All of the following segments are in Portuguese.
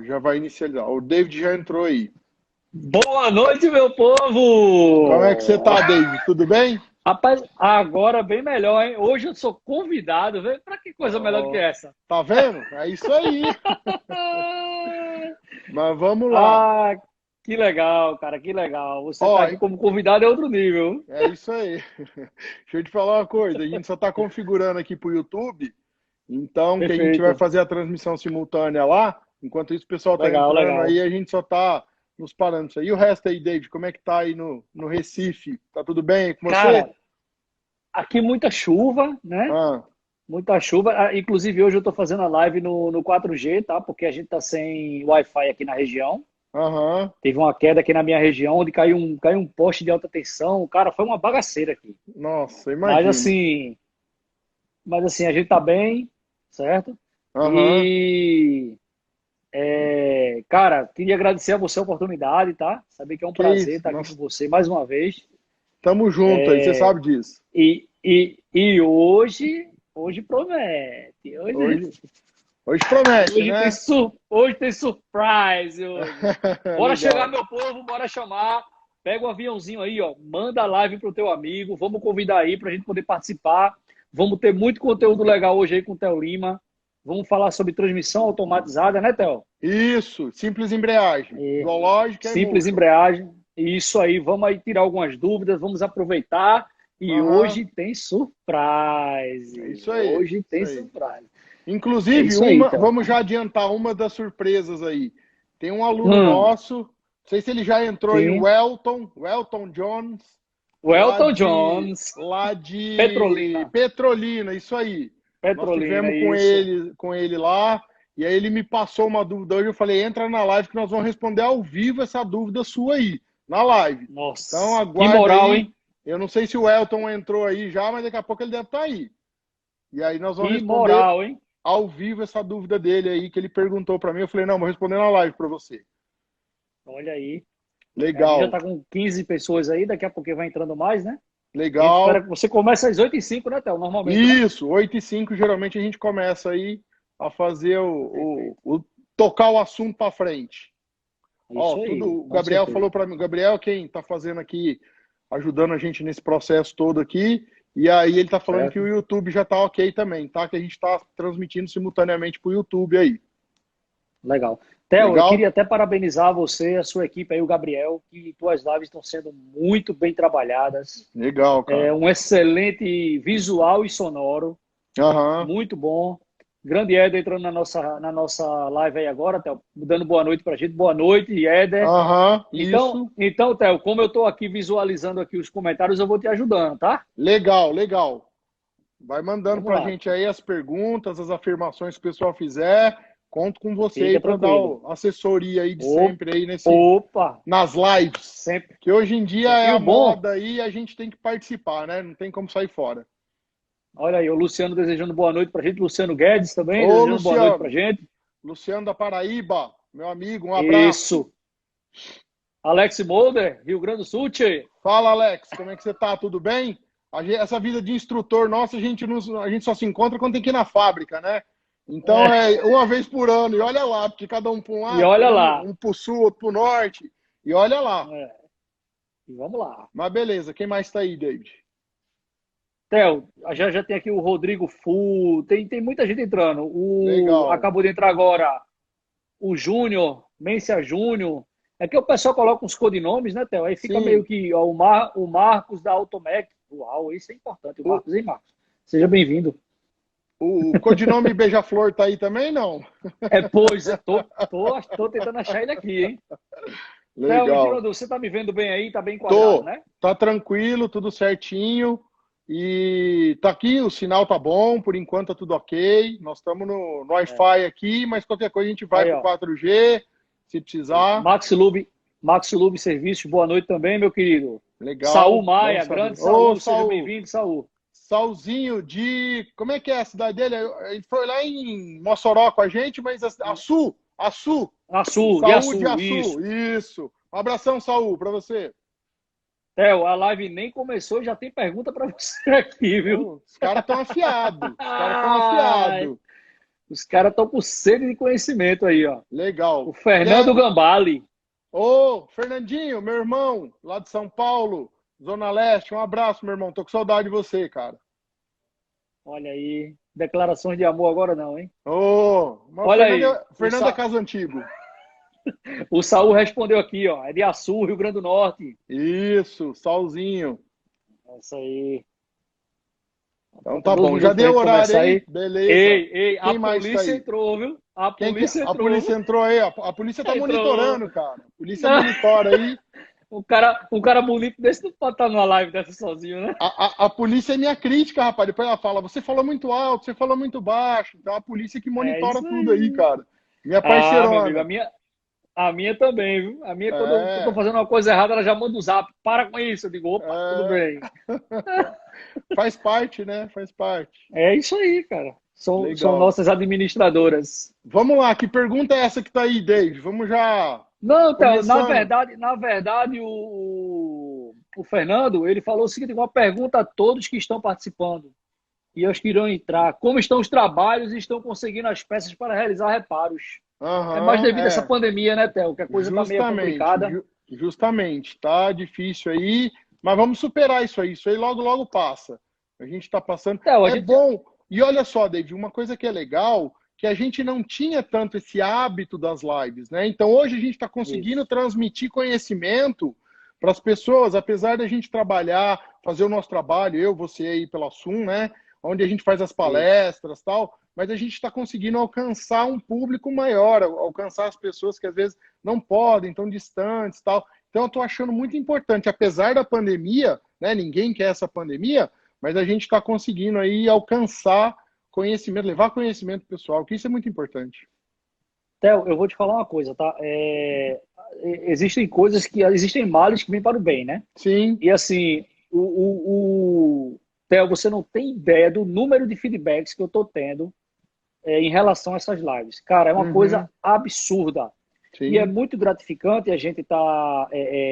já vai inicializar. O David já entrou aí. Boa noite, meu Como é que você povo! tá, David? Tudo bem? Rapaz, agora bem melhor, hein? Hoje eu sou convidado, velho. Pra que coisa melhor do que Ó, essa? tá vendo? É isso aí. Mas vamos lá. Ah, que legal, cara, que legal. Você tá Ó, aqui como convidado é outro nível. é isso aí. Deixa eu te falar uma coisa. A gente só tá configurando aqui pro YouTube. Então, que a gente vai Perfeito. fazer a transmissão simultânea lá. Enquanto isso, o pessoal tá Legal, entrando legal. aí, a gente só tá nos parando. E o resto aí, David, como é que tá aí no Recife? Tá tudo bem aí com você? Cara, aqui muita chuva, né? Ah, Muita chuva. Ah, inclusive, hoje eu tô fazendo a live no 4G, tá? Porque a gente tá sem Wi-Fi aqui na região. aham. Teve uma queda aqui na minha região, onde caiu um poste de alta tensão. Cara, foi uma bagaceira aqui. Nossa, Mas imagino. assim, mas assim, a gente tá bem, certo? Aham. E, cara, queria agradecer a você a oportunidade, tá? Saber que é um Que prazer isso, estar aqui com nós você mais uma vez. estamos juntos aí, você sabe disso. E hoje promete. Hoje, hoje promete, né? Hoje tem surprise hoje. Bora chegar, Legal. meu povo, bora chamar. Pega o aviãozinho aí, ó. Manda a live pro teu amigo. Vamos convidar aí pra gente poder participar. Vamos ter muito conteúdo legal hoje aí com o Theo Lima. Vamos falar sobre transmissão automatizada, né, Theo? Isso, simples embreagem. É, Duológica e simples motion. embreagem. Isso aí, vamos aí tirar algumas dúvidas, vamos aproveitar. E Aham, hoje tem é surprise. isso aí, Hoje isso tem aí. surprise. É Inclusive, isso aí, uma, Theo. vamos já adiantar uma das surpresas aí. Tem um aluno Hum, nosso, não sei se ele já entrou aí, o sim. Welton Jones, O lá Elton de, Jones, lá de Petrolina. Petrolina, isso aí. Nós Petrolina, tivemos isso. com ele lá, e aí ele me passou uma dúvida hoje, eu falei, entra na live que nós vamos responder ao vivo essa dúvida sua aí, na live. Então Nossa, que aguarda moral, aí. hein? Eu não sei se o Elton entrou aí já, mas daqui a pouco ele deve estar aí. E aí nós vamos Que responder moral, hein? ao vivo essa dúvida dele aí, que ele perguntou para mim. Eu falei, não, vou responder na live para você. Olha aí. A gente já Legal, tá com 15 pessoas aí, daqui a pouco vai entrando mais, né? A gente espera legal. que você comece às 8h05, né, Théo? Normalmente, né? Isso, 8h05 geralmente a gente começa aí a fazer Perfeito. tocar o assunto para frente. É Ó, isso tudo, aí, o com Gabriel certeza. falou para mim, o Gabriel é quem está fazendo aqui, ajudando a gente nesse processo todo aqui, e aí ele está falando que o Certo? YouTube já está ok também, tá? Que a gente está transmitindo simultaneamente para o YouTube aí. Legal. Theo, eu Legal? queria até parabenizar você, a sua equipe aí, o Gabriel, que tuas lives estão sendo muito bem trabalhadas. Legal, É cara. um excelente visual e sonoro. Aham, Muito bom. Grande Éder entrando na nossa live aí agora, Theo, dando boa noite pra gente. Boa noite, Éder. aham, Então, isso. então, Theo, como eu estou aqui visualizando aqui os comentários, eu vou te ajudando, tá? Legal, legal. Vai mandando Vamos para a lá. gente aí as perguntas, as afirmações que o pessoal fizer. Conto com você aí Fica para dar tranquilo. assessoria aí de O- sempre aí Opa, nas lives. sempre, Que hoje em dia sempre. é E a o bom, moda aí, a gente tem que participar, né? Não tem como sair fora. olha aí, o Luciano desejando boa noite pra gente, Luciano Guedes também Ô, desejando boa noite pra Luciano, gente. Luciano da Paraíba, meu amigo, um abraço. Isso. Alex Molder, Rio Grande do Sul, tchê. Fala, Alex, como é que você tá? Tudo bem? Essa vida de instrutor nossa, a gente só se encontra quando tem que ir na fábrica, né? Então É, é uma vez por ano, e olha lá, porque cada um para um e lado, olha pegamos lá. um para o sul, outro para o norte, e olha lá. É, e vamos lá. Mas beleza, quem mais está aí, David? Theo, já tem aqui o Rodrigo Fu, tem muita gente entrando. Legal. Acabou de entrar agora o Júnior, Mência Júnior. É que o pessoal coloca uns codinomes, né, Theo? Aí fica meio Sim, que ó, o Marcos da Automec. Uau, isso é importante, o o, Marcos, hein, Marcos? Seja bem-vindo. o codinome Beija-Flor tá aí também, não? Pois, tô tentando achar ele aqui, hein? Theo, me tira uma Legal. dúvida, você tá me vendo bem aí? Tá bem enquadrado, Tô, né? tá tranquilo, tudo certinho. E tá aqui, o sinal tá bom, por enquanto tá tudo ok. Nós estamos no É. Wi-Fi aqui, mas qualquer coisa a gente vai Aí, pro ó. 4G, se precisar. Max Lube Serviços, boa noite também, meu querido. Saul Legal, bom Maia, saber. grande Ô, Saul, seja Saul, bem-vindo, Saul. Saulzinho de. Como é que é a cidade dele? Ele foi lá em Mossoró com a gente, mas Açu, Açu. Açu, e Saúde Açu, Açu, isso. isso. Um abração, Saul, para você. Theo, a live nem começou e já tem pergunta para você aqui, viu? Oh, os caras estão afiados. Os caras estão Ai, afiados. Os caras estão com sede de conhecimento aí, ó. Legal. O Fernando Gambale. Ô, Fernandinho, meu irmão, lá de São Paulo, Zona Leste, um abraço, meu irmão. Tô com saudade de você, cara. Olha aí. Declarações de amor agora não, hein? Ô, olha aí. Fernando é caso antigo. O Saul respondeu aqui, ó. É de Açu, Rio Grande do Norte. Isso, Saulzinho. É isso aí. Então tá bom, já deu horário aí? Beleza. Ei, quem a mais polícia entrou, viu? A polícia entrou aí, a polícia tá entrou. monitorando, cara. A polícia monitora aí. Um cara bonito desse não pode estar numa live dessa sozinho, né? A polícia é minha crítica, rapaz. Depois ela fala, você falou muito alto, você falou muito baixo. Então a polícia que monitora tudo aí, cara. Minha parceirona. Meu amigo, a minha também, viu? A minha, quando eu tô fazendo uma coisa errada, ela já manda um zap. Para com isso. Eu digo, opa, tudo bem. Faz parte, né? Faz parte. É isso aí, cara. São nossas administradoras. Vamos lá, que pergunta é essa que tá aí, Dave? Vamos já... Não, Theo, na verdade o Fernando, ele falou o seguinte, uma pergunta a todos que estão participando e aos que irão entrar. Como estão os trabalhos e estão conseguindo as peças para realizar reparos? É mais devido a essa pandemia, né, Theo? Que a coisa está meio complicada. Justamente, tá difícil aí, mas vamos superar isso aí logo passa. A gente está passando. Bom. E olha só, David, uma coisa que é legal, que a gente não tinha tanto esse hábito das lives, né? Então hoje a gente está conseguindo transmitir conhecimento para as pessoas, apesar da gente trabalhar, fazer o nosso trabalho, eu, você aí pela Zoom, né? Onde a gente faz as palestras e tal, mas a gente está conseguindo alcançar um público maior, alcançar as pessoas que às vezes não podem, estão distantes e tal. Então eu estou achando muito importante, apesar da pandemia, né? Ninguém quer essa pandemia, mas a gente está conseguindo aí alcançar conhecimento, levar conhecimento pessoal, que isso é muito importante. Theo, eu vou te falar uma coisa, tá? Existem males que vêm para o bem, né? Sim. E assim, Theo, você não tem ideia do número de feedbacks que eu tô tendo em relação a essas lives. Cara, é uma coisa absurda. Sim. E é muito gratificante a gente estar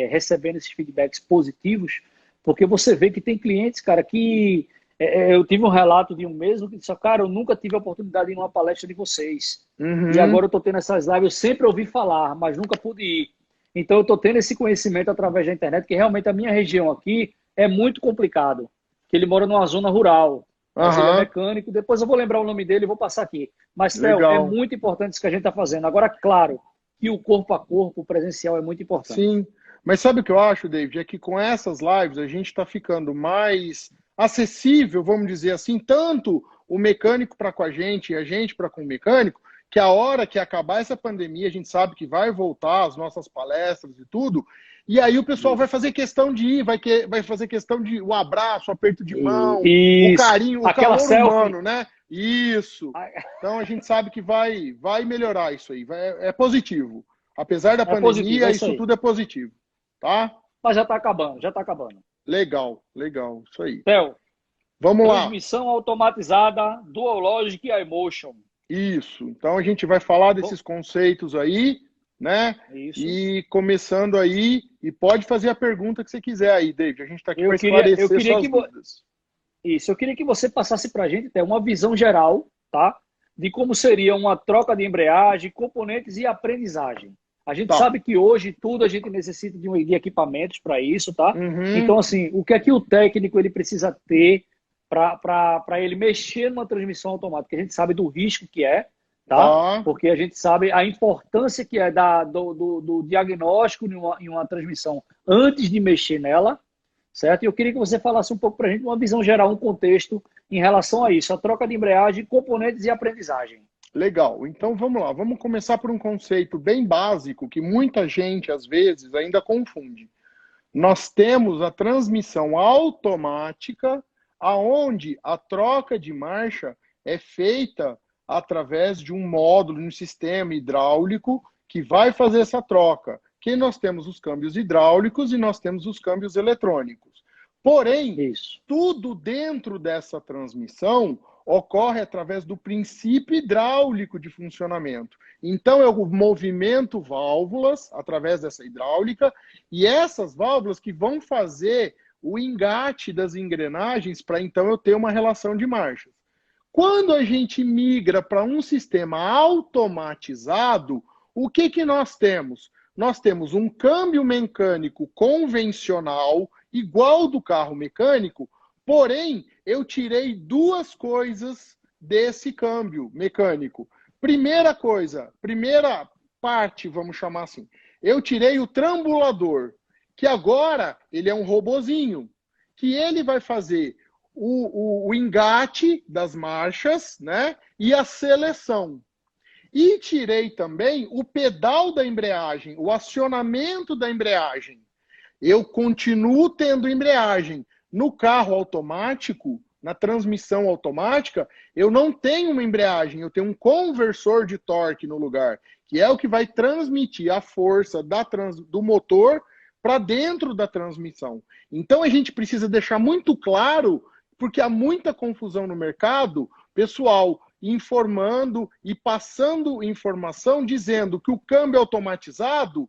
recebendo esses feedbacks positivos, porque você vê que tem clientes, cara, que... eu tive um relato de um mesmo que disse, cara, eu nunca tive a oportunidade de ir numa palestra de vocês. E agora eu estou tendo essas lives, eu sempre ouvi falar, mas nunca pude ir. Então eu estou tendo esse conhecimento através da internet, que realmente a minha região aqui é muito complicado. Que ele mora numa zona rural, mas ele é mecânico. Depois eu vou lembrar o nome dele e vou passar aqui. Mas, Theo, é muito importante isso que a gente está fazendo. Agora, claro, que o corpo a corpo, o presencial é muito importante. Sim, mas sabe o que eu acho, David? É que com essas lives a gente está ficando mais acessível, vamos dizer assim, tanto o mecânico para com a gente e a gente para com o mecânico, que a hora que acabar essa pandemia, a gente sabe que vai voltar as nossas palestras e tudo, e aí o pessoal vai fazer questão de ir, vai fazer questão de o abraço, o aperto de mão, o carinho, o calor humano, né? Isso. Então a gente sabe que vai melhorar isso aí, é positivo. Apesar da pandemia, isso tudo é positivo, tá? Mas já está acabando, Legal, isso aí. Theo, vamos lá. Transmissão automatizada, Dual Logic e iMotion. Isso. Então a gente vai falar desses conceitos aí, né? Isso. E começando aí, e pode fazer a pergunta que você quiser aí, David. A gente está aqui para esclarecer suas dúvidas. Isso, eu queria que você passasse para a gente até uma visão geral, tá? De como seria uma troca de embreagem, componentes e aprendizagem. A gente sabe que hoje tudo a gente necessita de equipamentos para isso, tá? Então, assim, o que é que o técnico ele precisa ter para ele mexer numa transmissão automática? A gente sabe do risco que é, tá? Porque a gente sabe a importância que é do diagnóstico em uma transmissão antes de mexer nela, certo? E eu queria que você falasse um pouco para a gente uma visão geral, um contexto em relação a isso, a troca de embreagem, componentes e aprendizagem. Legal, então vamos lá, vamos começar por um conceito bem básico que muita gente às vezes ainda confunde. Nós temos a transmissão automática, aonde a troca de marcha é feita através de um módulo, um sistema hidráulico que vai fazer essa troca. Que nós temos os câmbios hidráulicos e nós temos os câmbios eletrônicos. Porém, tudo dentro dessa transmissão ocorre através do princípio hidráulico de funcionamento. Então, eu movimento válvulas através dessa hidráulica e essas válvulas que vão fazer o engate das engrenagens para então eu ter uma relação de marchas. Quando a gente migra para um sistema automatizado, o que nós temos? Nós temos um câmbio mecânico convencional, igual do carro mecânico, porém, eu tirei duas coisas desse câmbio mecânico. Primeira coisa, primeira parte, vamos chamar assim, eu tirei o trambulador, que agora ele é um robozinho, que ele vai fazer o engate das marchas, né, e a seleção. E tirei também o pedal da embreagem, o acionamento da embreagem. Eu continuo tendo embreagem. No carro automático, na transmissão automática, eu não tenho uma embreagem, eu tenho um conversor de torque no lugar, que é o que vai transmitir a força do motor para dentro da transmissão. Então a gente precisa deixar muito claro, porque há muita confusão no mercado, pessoal informando e passando informação dizendo que o câmbio automatizado,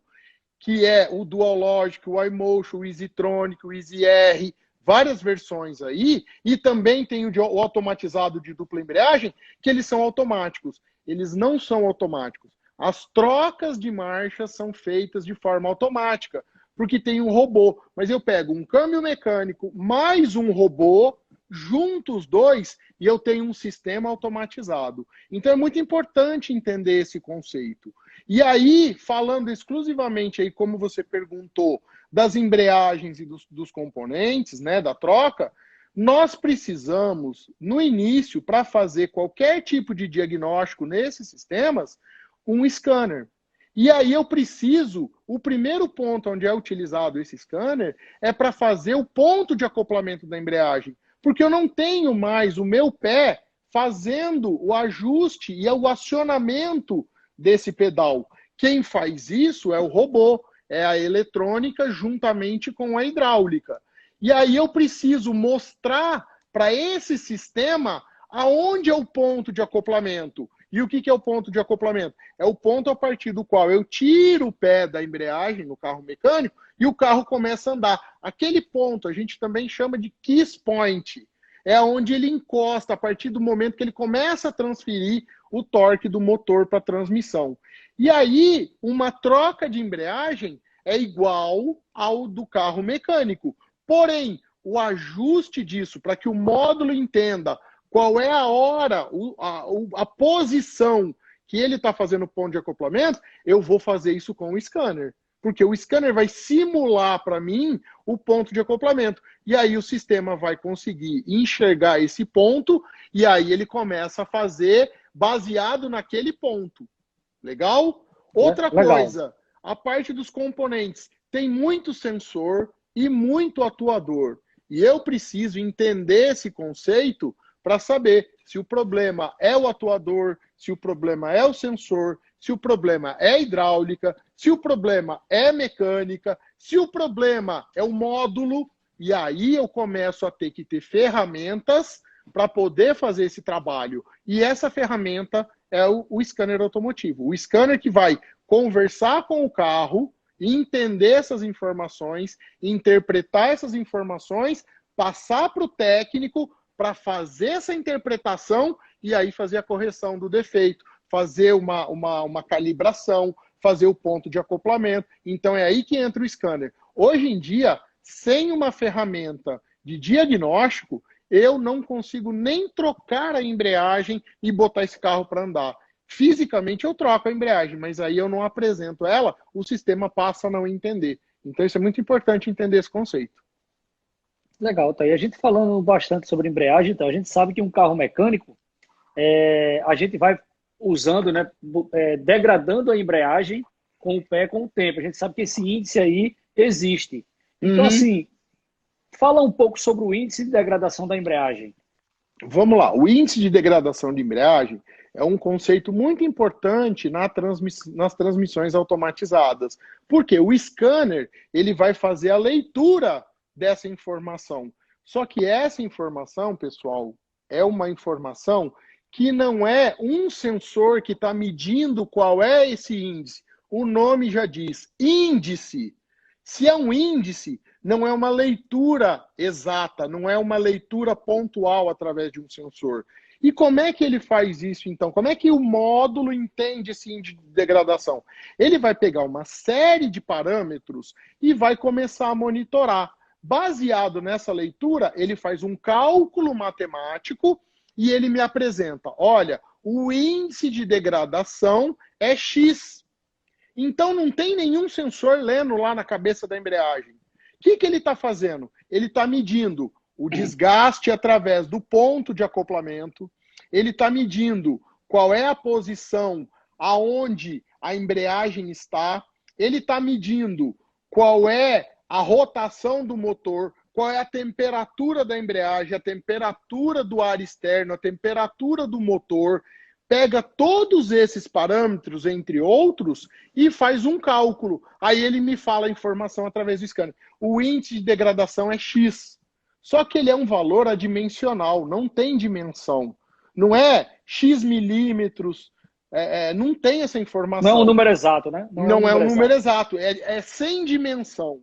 que é o Dual Logic, o iMotion, o EasyTronic, o EasyR, várias versões aí, e também tem o automatizado de dupla embreagem, que eles são automáticos. Eles não são automáticos. As trocas de marcha são feitas de forma automática, porque tem um robô. Mas eu pego um câmbio mecânico mais um robô, junto os dois, e eu tenho um sistema automatizado. Então é muito importante entender esse conceito. E aí, falando exclusivamente aí, como você perguntou, das embreagens e dos componentes, né, da troca, nós precisamos, no início, para fazer qualquer tipo de diagnóstico nesses sistemas, um scanner. E aí eu preciso, o primeiro ponto onde é utilizado esse scanner é para fazer o ponto de acoplamento da embreagem, porque eu não tenho mais o meu pé fazendo o ajuste e o acionamento desse pedal. Quem faz isso é o robô, é a eletrônica juntamente com a hidráulica. E aí eu preciso mostrar para esse sistema aonde é o ponto de acoplamento. E o que é o ponto de acoplamento? É o ponto a partir do qual eu tiro o pé da embreagem no carro mecânico e o carro começa a andar. Aquele ponto a gente também chama de kiss point. É onde ele encosta a partir do momento que ele começa a transferir o torque do motor para a transmissão. E aí, uma troca de embreagem é igual ao do carro mecânico. Porém, o ajuste disso, para que o módulo entenda qual é a hora, a posição que ele está fazendo o ponto de acoplamento, eu vou fazer isso com o scanner. Porque o scanner vai simular para mim o ponto de acoplamento. E aí o sistema vai conseguir enxergar esse ponto e aí ele começa a fazer baseado naquele ponto. Legal? Outra coisa, a parte dos componentes. Tem muito sensor e muito atuador. E eu preciso entender esse conceito para saber se o problema é o atuador, se o problema é o sensor, se o problema é hidráulica, se o problema é mecânica, se o problema é o módulo, e aí eu começo a ter que ter ferramentas para poder fazer esse trabalho. E essa ferramenta é o scanner automotivo. O scanner que vai conversar com o carro, entender essas informações, interpretar essas informações, passar para o técnico para fazer essa interpretação e aí fazer a correção do defeito, fazer uma calibração, fazer o ponto de acoplamento. Então é aí que entra o scanner. Hoje em dia, sem uma ferramenta de diagnóstico, eu não consigo nem trocar a embreagem e botar esse carro para andar. Fisicamente eu troco a embreagem, mas aí eu não apresento ela, o sistema passa a não entender. Então isso é muito importante entender esse conceito. Legal, tá aí. A gente falando bastante sobre embreagem, então a gente sabe que um carro mecânico, a gente vai usando, né, degradando a embreagem com o pé com o tempo. A gente sabe que esse índice aí existe. Então, assim, fala um pouco sobre o índice de degradação da embreagem. Vamos lá. O índice de degradação de embreagem é um conceito muito importante nas transmissões automatizadas. Porque o scanner ele vai fazer a leitura dessa informação. Só que essa informação, pessoal, é uma informação que não é um sensor que está medindo qual é esse índice. O nome já diz, índice. Se é um índice, não é uma leitura exata, não é uma leitura pontual através de um sensor. E como é que ele faz isso, então? Como é que o módulo entende esse índice de degradação? Ele vai pegar uma série de parâmetros e vai começar a monitorar. Baseado nessa leitura, ele faz um cálculo matemático e ele me apresenta, olha, o índice de degradação é X. Então não tem nenhum sensor lendo lá na cabeça da embreagem. O que ele está fazendo? Ele está medindo o desgaste através do ponto de acoplamento, ele está medindo qual é a posição aonde a embreagem está, ele está medindo qual é a rotação do motor, qual é a temperatura da embreagem, a temperatura do ar externo, a temperatura do motor, pega todos esses parâmetros, entre outros, e faz um cálculo. Aí ele me fala a informação através do scanner. O índice de degradação é X. Só que ele é um valor adimensional, não tem dimensão. Não é X milímetros, não tem essa informação. Não é um número exato, né? Não é um número exato, é sem dimensão.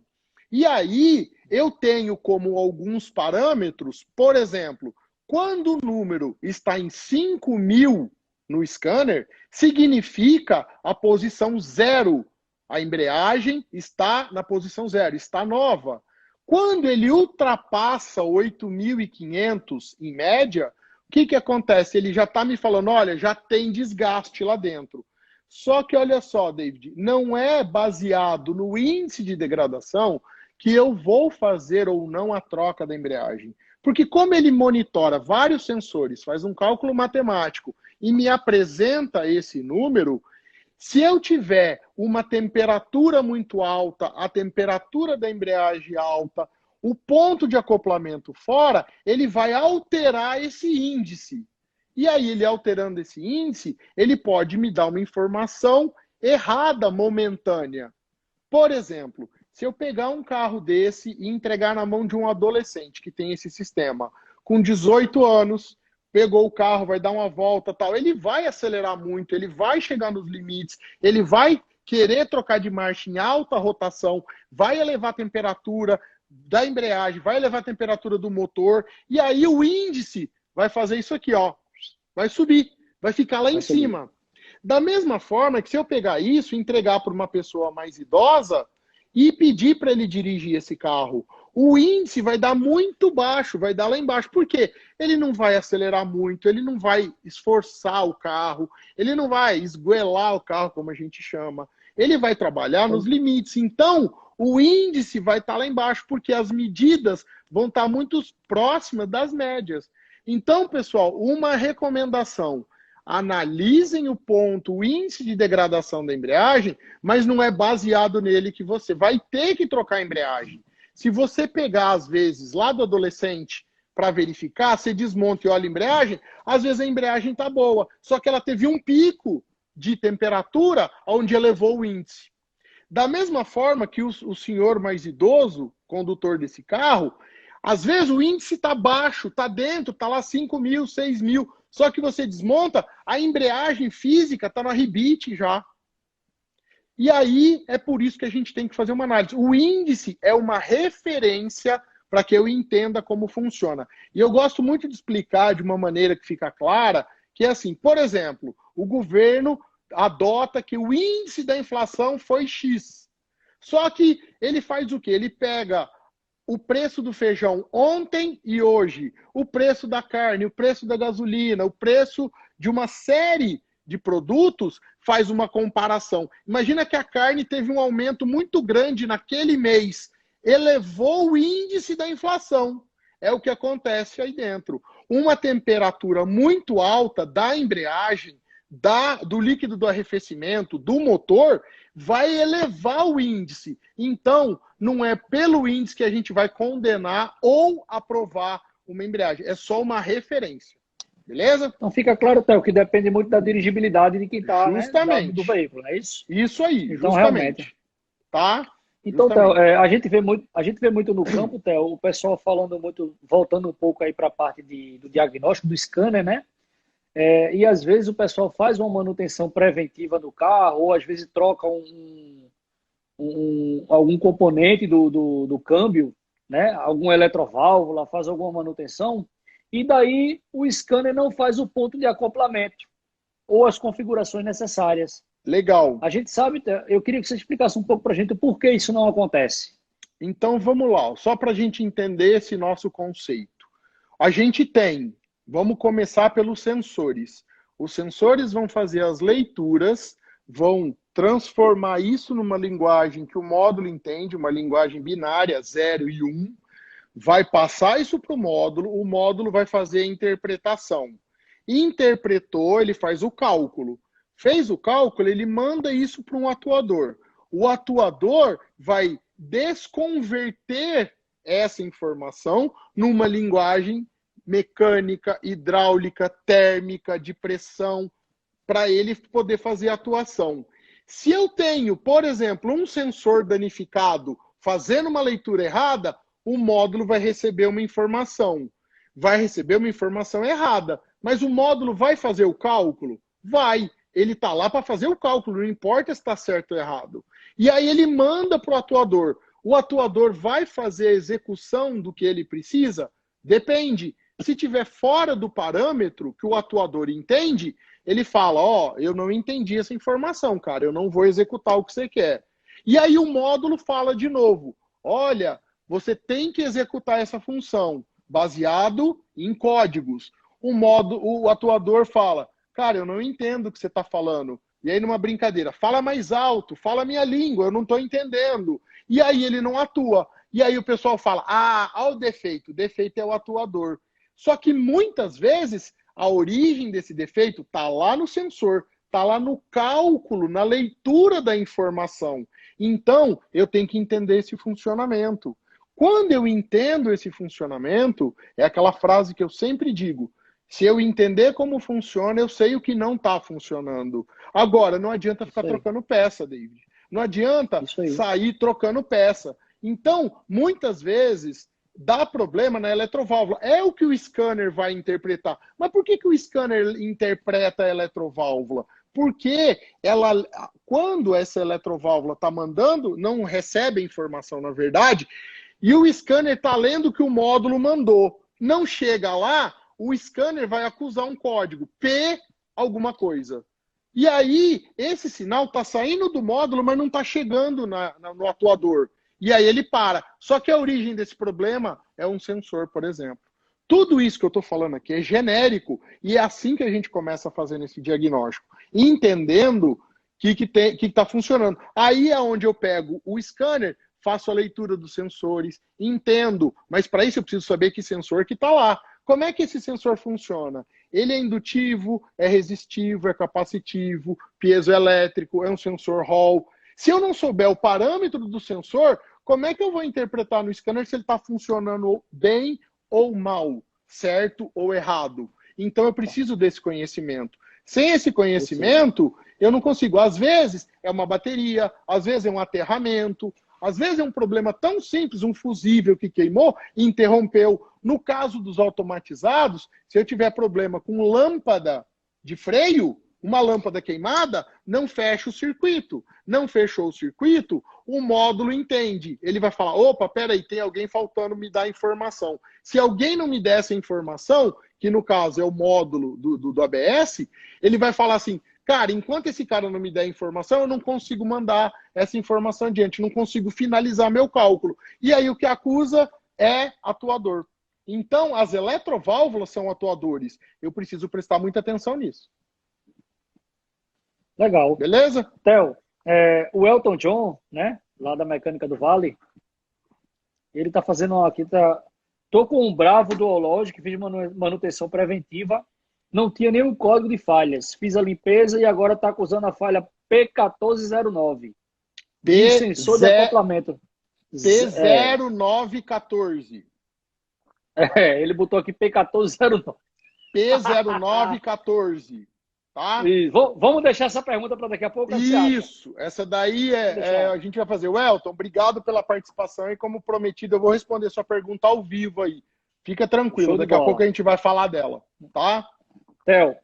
E aí, eu tenho como alguns parâmetros, por exemplo, quando o número está em 5.000 no scanner, significa a posição 0. A embreagem está na posição 0, está nova. Quando ele ultrapassa 8.500 em média, o que acontece? Ele já está me falando, olha, já tem desgaste lá dentro. Só que, olha só, David, não é baseado no índice de degradação que eu vou fazer ou não a troca da embreagem. Porque como ele monitora vários sensores, faz um cálculo matemático e me apresenta esse número, se eu tiver uma temperatura muito alta, a temperatura da embreagem alta, o ponto de acoplamento fora, ele vai alterar esse índice. E aí, ele alterando esse índice, ele pode me dar uma informação errada, momentânea. Por exemplo, se eu pegar um carro desse e entregar na mão de um adolescente que tem esse sistema, com 18 anos, pegou o carro, vai dar uma volta, tal, ele vai acelerar muito, ele vai chegar nos limites, ele vai querer trocar de marcha em alta rotação, vai elevar a temperatura da embreagem, vai elevar a temperatura do motor, e aí o índice vai fazer isso aqui, ó, vai subir, vai ficar lá em cima. Da mesma forma que se eu pegar isso e entregar para uma pessoa mais idosa e pedir para ele dirigir esse carro, o índice vai dar muito baixo, vai dar lá embaixo. Por quê? Ele não vai acelerar muito, ele não vai esforçar o carro, ele não vai esguelar o carro, como a gente chama. Ele vai trabalhar nos limites. Então, o índice vai estar lá embaixo, porque as medidas vão estar muito próximas das médias. Então, pessoal, uma recomendação: analisem o ponto, o índice de degradação da embreagem, mas não é baseado nele que você vai ter que trocar a embreagem. Se você pegar, às vezes, lá do adolescente para verificar, você desmonta e olha a embreagem, às vezes a embreagem está boa, só que ela teve um pico de temperatura onde elevou o índice. Da mesma forma que o senhor mais idoso, condutor desse carro, às vezes o índice está baixo, está dentro, está lá 5.000, 6.000, só que você desmonta, a embreagem física está no rebite já. E aí é por isso que a gente tem que fazer uma análise. O índice é uma referência para que eu entenda como funciona. E eu gosto muito de explicar de uma maneira que fica clara, que é assim, por exemplo, o governo adota que o índice da inflação foi X. Só que ele faz o quê? Ele pega o preço do feijão ontem e hoje, o preço da carne, o preço da gasolina, o preço de uma série de produtos, faz uma comparação. Imagina que a carne teve um aumento muito grande naquele mês, elevou o índice da inflação. É o que acontece aí dentro. Uma temperatura muito alta da embreagem, do líquido do arrefecimento, do motor, vai elevar o índice. Então, não é pelo índice que a gente vai condenar ou aprovar uma embreagem. É só uma referência. Beleza? Então fica claro, Theo, que depende muito da dirigibilidade de quem está, né, do veículo, não é isso? Isso aí, então, justamente. Realmente. Tá? Então, Theo, a gente vê muito no campo, Theo, o pessoal falando muito, voltando um pouco aí para a parte do diagnóstico, do scanner, né? E às vezes o pessoal faz uma manutenção preventiva no carro, ou às vezes troca algum componente do câmbio, né? Algum eletroválvula, faz alguma manutenção, e daí o scanner não faz o ponto de acoplamento ou as configurações necessárias. Legal. A gente sabe, eu queria que você explicasse um pouco para a gente o porquê isso não acontece. Então vamos lá, só para a gente entender esse nosso conceito. A gente tem, vamos começar pelos sensores. Os sensores vão fazer as leituras, vão transformar isso numa linguagem que o módulo entende, uma linguagem binária, 0 e 1, vai passar isso para o módulo vai fazer a interpretação. Interpretou, ele faz o cálculo. Fez o cálculo, ele manda isso para um atuador. O atuador vai desconverter essa informação numa linguagem mecânica, hidráulica, térmica, de pressão, para ele poder fazer a atuação. Se eu tenho, por exemplo, um sensor danificado fazendo uma leitura errada, o módulo vai receber uma informação. Vai receber uma informação errada. Mas o módulo vai fazer o cálculo? Vai. Ele está lá para fazer o cálculo, não importa se está certo ou errado. E aí ele manda para o atuador. O atuador vai fazer a execução do que ele precisa? Depende. Se tiver fora do parâmetro que o atuador entende, ele fala, ó, eu não entendi essa informação, cara, eu não vou executar o que você quer. E aí o módulo fala de novo, olha, você tem que executar essa função baseado em códigos. O atuador fala, cara, eu não entendo o que você está falando. E aí numa brincadeira, fala mais alto, fala a minha língua, eu não estou entendendo. E aí ele não atua. E aí o pessoal fala, olha o defeito é o atuador. Só que muitas vezes a origem desse defeito está lá no sensor, está lá no cálculo, na leitura da informação. Então, eu tenho que entender esse funcionamento. Quando eu entendo esse funcionamento, é aquela frase que eu sempre digo, se eu entender como funciona, eu sei o que não está funcionando. Agora, não adianta ficar trocando peça, David. Não adianta sair trocando peça. Então, muitas vezes, dá problema na eletroválvula. É o que o scanner vai interpretar. Mas por que o scanner interpreta a eletroválvula? Porque quando essa eletroválvula está mandando, não recebe a informação, na verdade, e o scanner está lendo o que o módulo mandou. Não chega lá, o scanner vai acusar um código, P alguma coisa. E aí, esse sinal está saindo do módulo, mas não está chegando no atuador. E aí ele para. Só que a origem desse problema é um sensor, por exemplo. Tudo isso que eu estou falando aqui é genérico e é assim que a gente começa a fazer esse diagnóstico. Entendendo o que está funcionando. Aí é onde eu pego o scanner, faço a leitura dos sensores, entendo, mas para isso eu preciso saber que sensor que está lá. Como é que esse sensor funciona? Ele é indutivo, é resistivo, é capacitivo, piezoelétrico, é um sensor Hall. Se eu não souber o parâmetro do sensor, como é que eu vou interpretar no scanner se ele está funcionando bem ou mal, certo ou errado? Então eu preciso desse conhecimento. Sem esse conhecimento, eu não consigo. Às vezes é uma bateria, às vezes é um aterramento, às vezes é um problema tão simples, um fusível que queimou e interrompeu. No caso dos automatizados, se eu tiver problema com lâmpada de freio, uma lâmpada queimada, não fecha o circuito. Não fechou o circuito, o módulo entende. Ele vai falar, opa, peraí, tem alguém faltando me dar informação. Se alguém não me der essa informação, que no caso é o módulo do ABS, ele vai falar assim, cara, enquanto esse cara não me der informação, eu não consigo mandar essa informação adiante, não consigo finalizar meu cálculo. E aí o que acusa é atuador. Então, as eletroválvulas são atuadores. Eu preciso prestar muita atenção nisso. Legal. Beleza? Theo, o Elton John, né, lá da Mecânica do Vale, ele tá fazendo aqui, tô com um Bravo duológico que fiz manutenção preventiva, não tinha nenhum código de falhas, fiz a limpeza e agora tá acusando a falha P1409. De sensor de acoplamento. P0914. Ele botou aqui P1409. P0914. Tá? Vamos deixar essa pergunta para daqui a pouco. Isso, essa daí a gente vai fazer. Welton, obrigado pela participação e como prometido eu vou responder sua pergunta ao vivo aí. Fica tranquilo, daqui a pouco a gente vai falar dela, tá? Theo,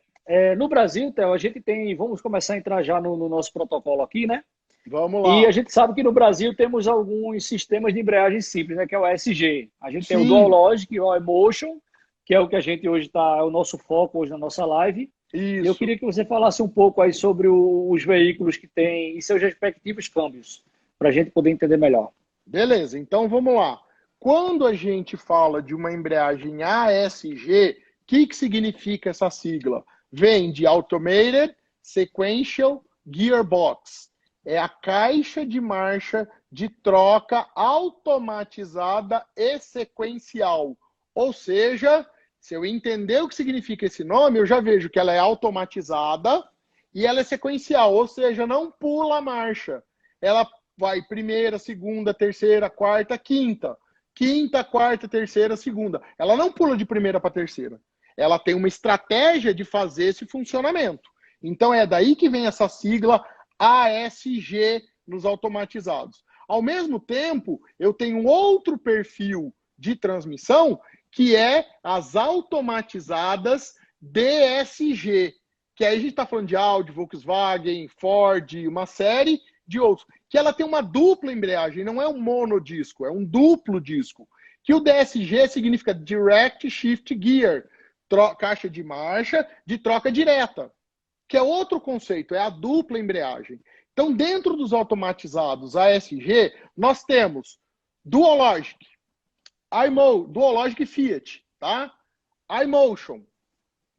no Brasil, Theo, a gente tem, vamos começar a entrar já no nosso protocolo aqui, né? Vamos lá. E a gente sabe que no Brasil temos alguns sistemas de embreagem simples, né? Que é o ESG. A gente tem o Dual Logic, o Emotion que é o que a gente hoje está, é o nosso foco hoje na nossa live. Isso. Eu queria que você falasse um pouco aí sobre os veículos que têm e seus respectivos câmbios, para a gente poder entender melhor. Beleza, então vamos lá. Quando a gente fala de uma embreagem ASG, o que significa essa sigla? Vem de Automated Sequential Gearbox. É a caixa de marcha de troca automatizada e sequencial. Ou seja, se eu entender o que significa esse nome, eu já vejo que ela é automatizada e ela é sequencial, ou seja, não pula a marcha. Ela vai primeira, segunda, terceira, quarta, quinta. Quinta, quarta, terceira, segunda. Ela não pula de primeira para terceira. Ela tem uma estratégia de fazer esse funcionamento. Então é daí que vem essa sigla ASG nos automatizados. Ao mesmo tempo, eu tenho um outro perfil de transmissão que é as automatizadas DSG, que aí a gente está falando de Audi, Volkswagen, Ford, uma série de outros, que ela tem uma dupla embreagem, não é um monodisco, é um duplo disco, que o DSG significa Direct Shift Gear, caixa de marcha de troca direta, que é outro conceito, é a dupla embreagem. Então, dentro dos automatizados ASG, nós temos Duologic, Duologic Fiat, tá? iMotion,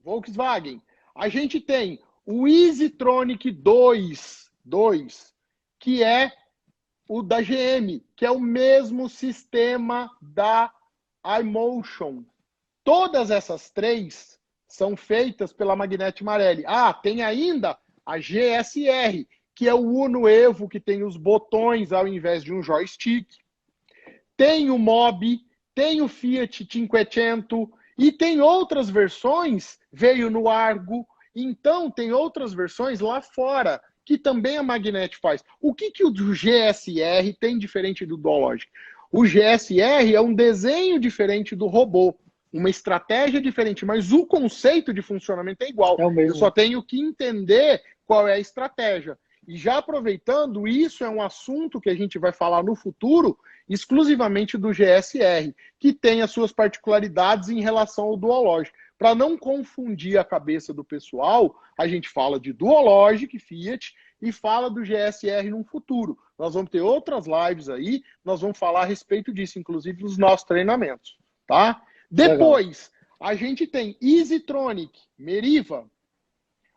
Volkswagen. A gente tem o EasyTronic 2, que é o da GM, que é o mesmo sistema da iMotion. Todas essas três são feitas pela Magneti Marelli. Ah, tem ainda a GSR, que é o Uno Evo, que tem os botões ao invés de um joystick. Tem o Mobi, tem o Fiat 500 e tem outras versões, veio no Argo. Então, tem outras versões lá fora, que também a Magneti faz. O que o GSR tem diferente do Duologic? O GSR é um desenho diferente do robô, uma estratégia diferente, mas o conceito de funcionamento é igual. É o mesmo. Eu só tenho que entender qual é a estratégia. E já aproveitando, isso é um assunto que a gente vai falar no futuro, exclusivamente do GSR, que tem as suas particularidades em relação ao Duologic. Para não confundir a cabeça do pessoal, a gente fala de Duologic, Fiat, e fala do GSR no futuro. Nós vamos ter outras lives aí, nós vamos falar a respeito disso, inclusive nos nossos treinamentos, tá? Depois, a gente tem EasyTronic, Meriva.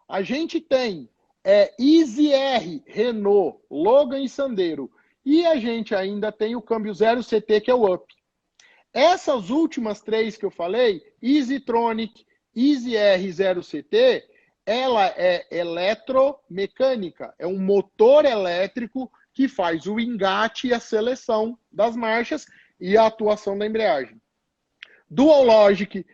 A gente tem EasyR, Renault, Logan e Sandero. E a gente ainda tem o câmbio 0CT, que é o Up. Essas últimas três que eu falei, EasyTronic, EasyR 0CT, ela é eletromecânica. É um motor elétrico que faz o engate e a seleção das marchas e a atuação da embreagem. Duologic,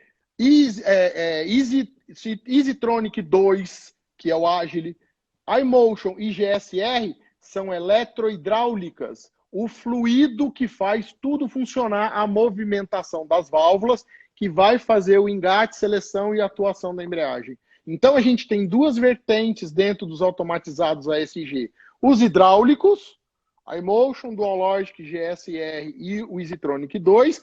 EasyTronic 2, que é o Agile, iMotion e GSR são eletrohidráulicas, o fluido que faz tudo funcionar, a movimentação das válvulas, que vai fazer o engate, seleção e atuação da embreagem. Então a gente tem duas vertentes dentro dos automatizados ASG. Os hidráulicos, iMotion, Duologic, GSR e o EasyTronic 2,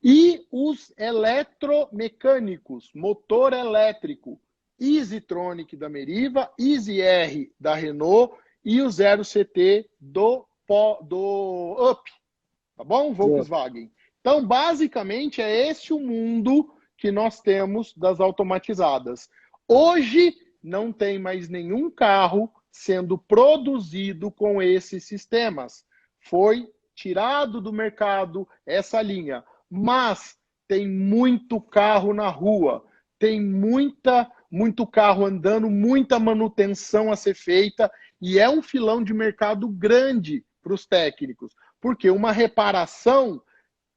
e os eletromecânicos, motor elétrico, EasyTronic da Meriva, EasyR da Renault e o 0CT do Up, tá bom? Volkswagen. Então, basicamente, é esse o mundo que nós temos das automatizadas. Hoje, não tem mais nenhum carro sendo produzido com esses sistemas. Foi tirado do mercado essa linha. Mas tem muito carro na rua, tem muito carro andando, muita manutenção a ser feita, e é um filão de mercado grande para os técnicos, porque uma reparação,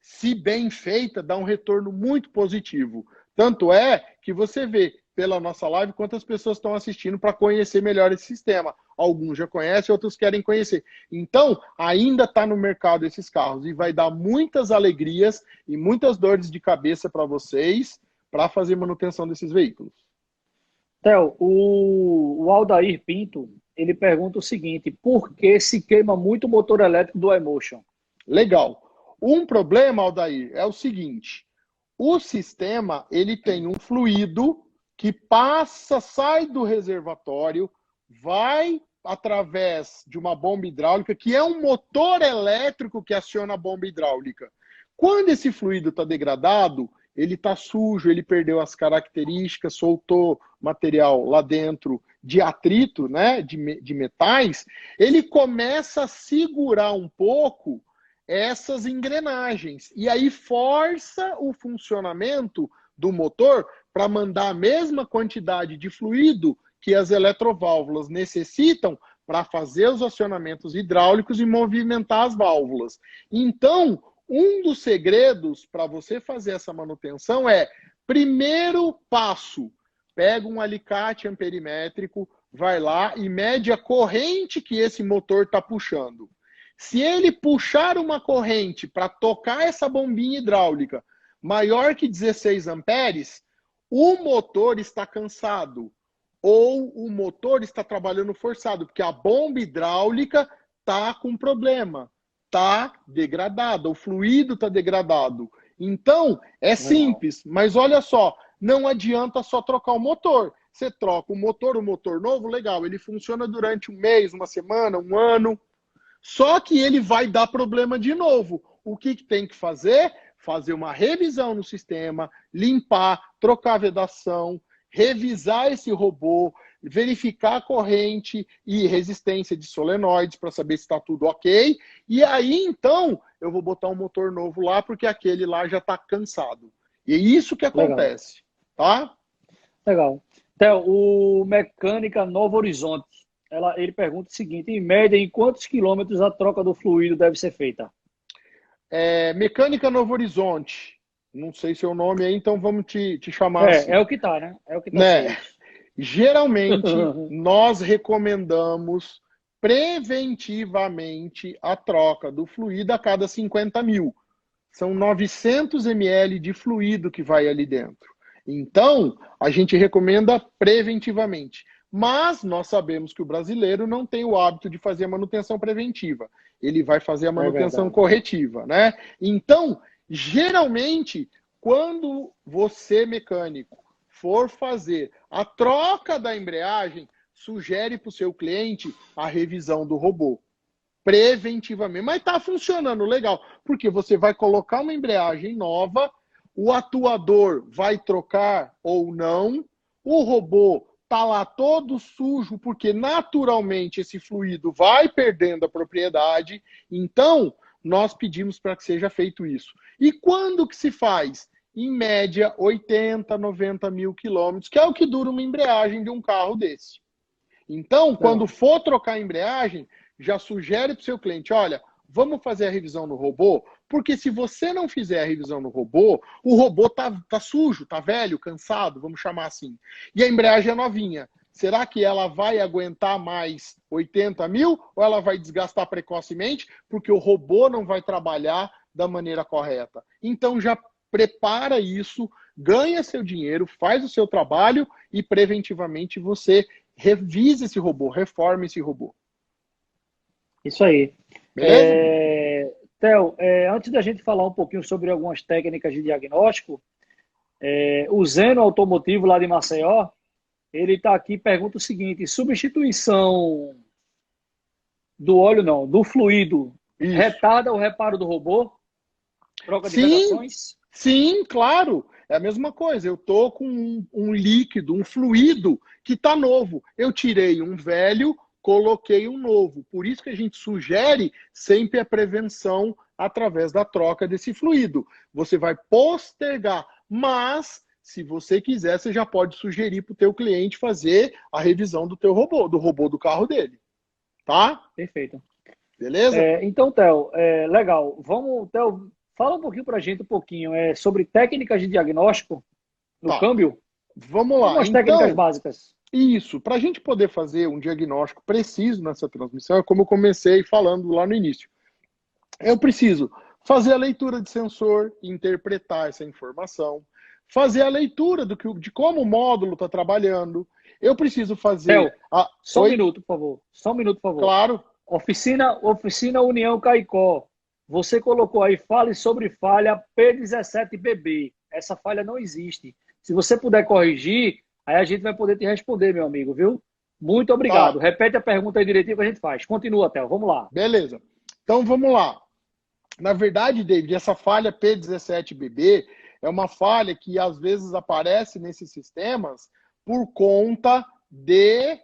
se bem feita, dá um retorno muito positivo. Tanto é que você vê pela nossa live quantas pessoas estão assistindo para conhecer melhor esse sistema. Alguns já conhecem, outros querem conhecer. Então, ainda está no mercado esses carros e vai dar muitas alegrias e muitas dores de cabeça para vocês para fazer manutenção desses veículos. Theo, o Aldair Pinto, ele pergunta o seguinte: por que se queima muito o motor elétrico do iMotion? Legal. Um problema, Aldair, é o seguinte: O sistema, ele tem um fluido que passa, sai do reservatório, vai através de uma bomba hidráulica, que é um motor elétrico que aciona a bomba hidráulica. Quando esse fluido está degradado, ele está sujo, ele perdeu as características, soltou material lá dentro de atrito, né, de metais, ele começa a segurar um pouco essas engrenagens. E aí força o funcionamento do motor para mandar a mesma quantidade de fluido que as eletroválvulas necessitam para fazer os acionamentos hidráulicos e movimentar as válvulas. Então, um dos segredos para você fazer essa manutenção é, primeiro passo, pega um alicate amperimétrico, vai lá e mede a corrente que esse motor está puxando. Se ele puxar uma corrente para tocar essa bombinha hidráulica maior que 16 amperes, o motor está cansado ou o motor está trabalhando forçado, porque a bomba hidráulica está com problema, está degradada, o fluido está degradado. Então, é simples, mas olha só, não adianta só trocar o motor. Você troca o motor novo, legal, ele funciona durante um mês, uma semana, um ano, só que ele vai dar problema de novo. O que tem que fazer? Fazer uma revisão no sistema, limpar, trocar a vedação, revisar esse robô, verificar a corrente e resistência de solenoides para saber se está tudo ok. E aí, então, eu vou botar um motor novo lá, porque aquele lá já está cansado. E é isso que acontece. Legal. Tá? Legal. Theo, o Mecânica Novo Horizonte, ele pergunta o seguinte: em média, em quantos quilômetros a troca do fluido deve ser feita? Mecânica Novo Horizonte. Não sei seu nome aí, então vamos te chamar assim. É o que tá, né? É o que tá. Né? Geralmente, nós recomendamos preventivamente a troca do fluido a cada 50 mil. São 900 ml de fluido que vai ali dentro. Então, a gente recomenda preventivamente. Mas nós sabemos que o brasileiro não tem o hábito de fazer a manutenção preventiva. Ele vai fazer a manutenção corretiva, né? Então, geralmente, quando você, mecânico, for fazer a troca da embreagem, sugere para o seu cliente a revisão do robô. Preventivamente. Mas está funcionando legal, porque você vai colocar uma embreagem nova, o atuador vai trocar ou não, o robô está lá todo sujo, porque naturalmente esse fluido vai perdendo a propriedade. Então, nós pedimos para que seja feito isso. E quando que se faz? Em média, 80, 90 mil quilômetros, que é o que dura uma embreagem de um carro desse. Então, quando for trocar a embreagem, já sugere para o seu cliente, olha, vamos fazer a revisão no robô, porque se você não fizer a revisão no robô, o robô tá sujo, tá velho, cansado, vamos chamar assim. E a embreagem é novinha. Será que ela vai aguentar mais 80 mil ou ela vai desgastar precocemente porque o robô não vai trabalhar da maneira correta? Então já prepara isso, ganha seu dinheiro, faz o seu trabalho e preventivamente você revisa esse robô, reforma esse robô. Isso aí. Theo, antes da gente falar um pouquinho sobre algumas técnicas de diagnóstico, o Zeno Automotivo lá de Maceió, ele está aqui e pergunta o seguinte: substituição do óleo, não, do fluido, retarda o reparo do robô? Troca de vedações? Sim, claro. É a mesma coisa. Eu estou com um líquido, um fluido que está novo. Eu tirei um velho, coloquei um novo. Por isso que a gente sugere sempre a prevenção através da troca desse fluido. Você vai postergar, mas se você quiser, você já pode sugerir para o teu cliente fazer a revisão do teu robô, do robô do carro dele. Tá? Perfeito. Beleza? Então, Theo, legal. Vamos, Theo, fala um pouquinho para a gente sobre técnicas de diagnóstico no câmbio. Vamos lá. Algumas técnicas básicas. Isso, para a gente poder fazer um diagnóstico preciso nessa transmissão, é como eu comecei falando lá no início. Eu preciso fazer a leitura de sensor, interpretar essa informação, fazer a leitura de como o módulo está trabalhando. Eu preciso fazer... Só um minuto, por favor. Só um minuto, por favor. Claro. Oficina União Caicó. Você colocou aí, fale sobre falha P17BB. essa falha não existe. Se você puder corrigir, aí a gente vai poder te responder, meu amigo, viu? Muito obrigado. Tá. Repete a pergunta aí direitinho que a gente faz. Continua, Theo. Vamos lá. Beleza. Então vamos lá. Na verdade, David, essa falha P17BB é uma falha que às vezes aparece nesses sistemas por conta de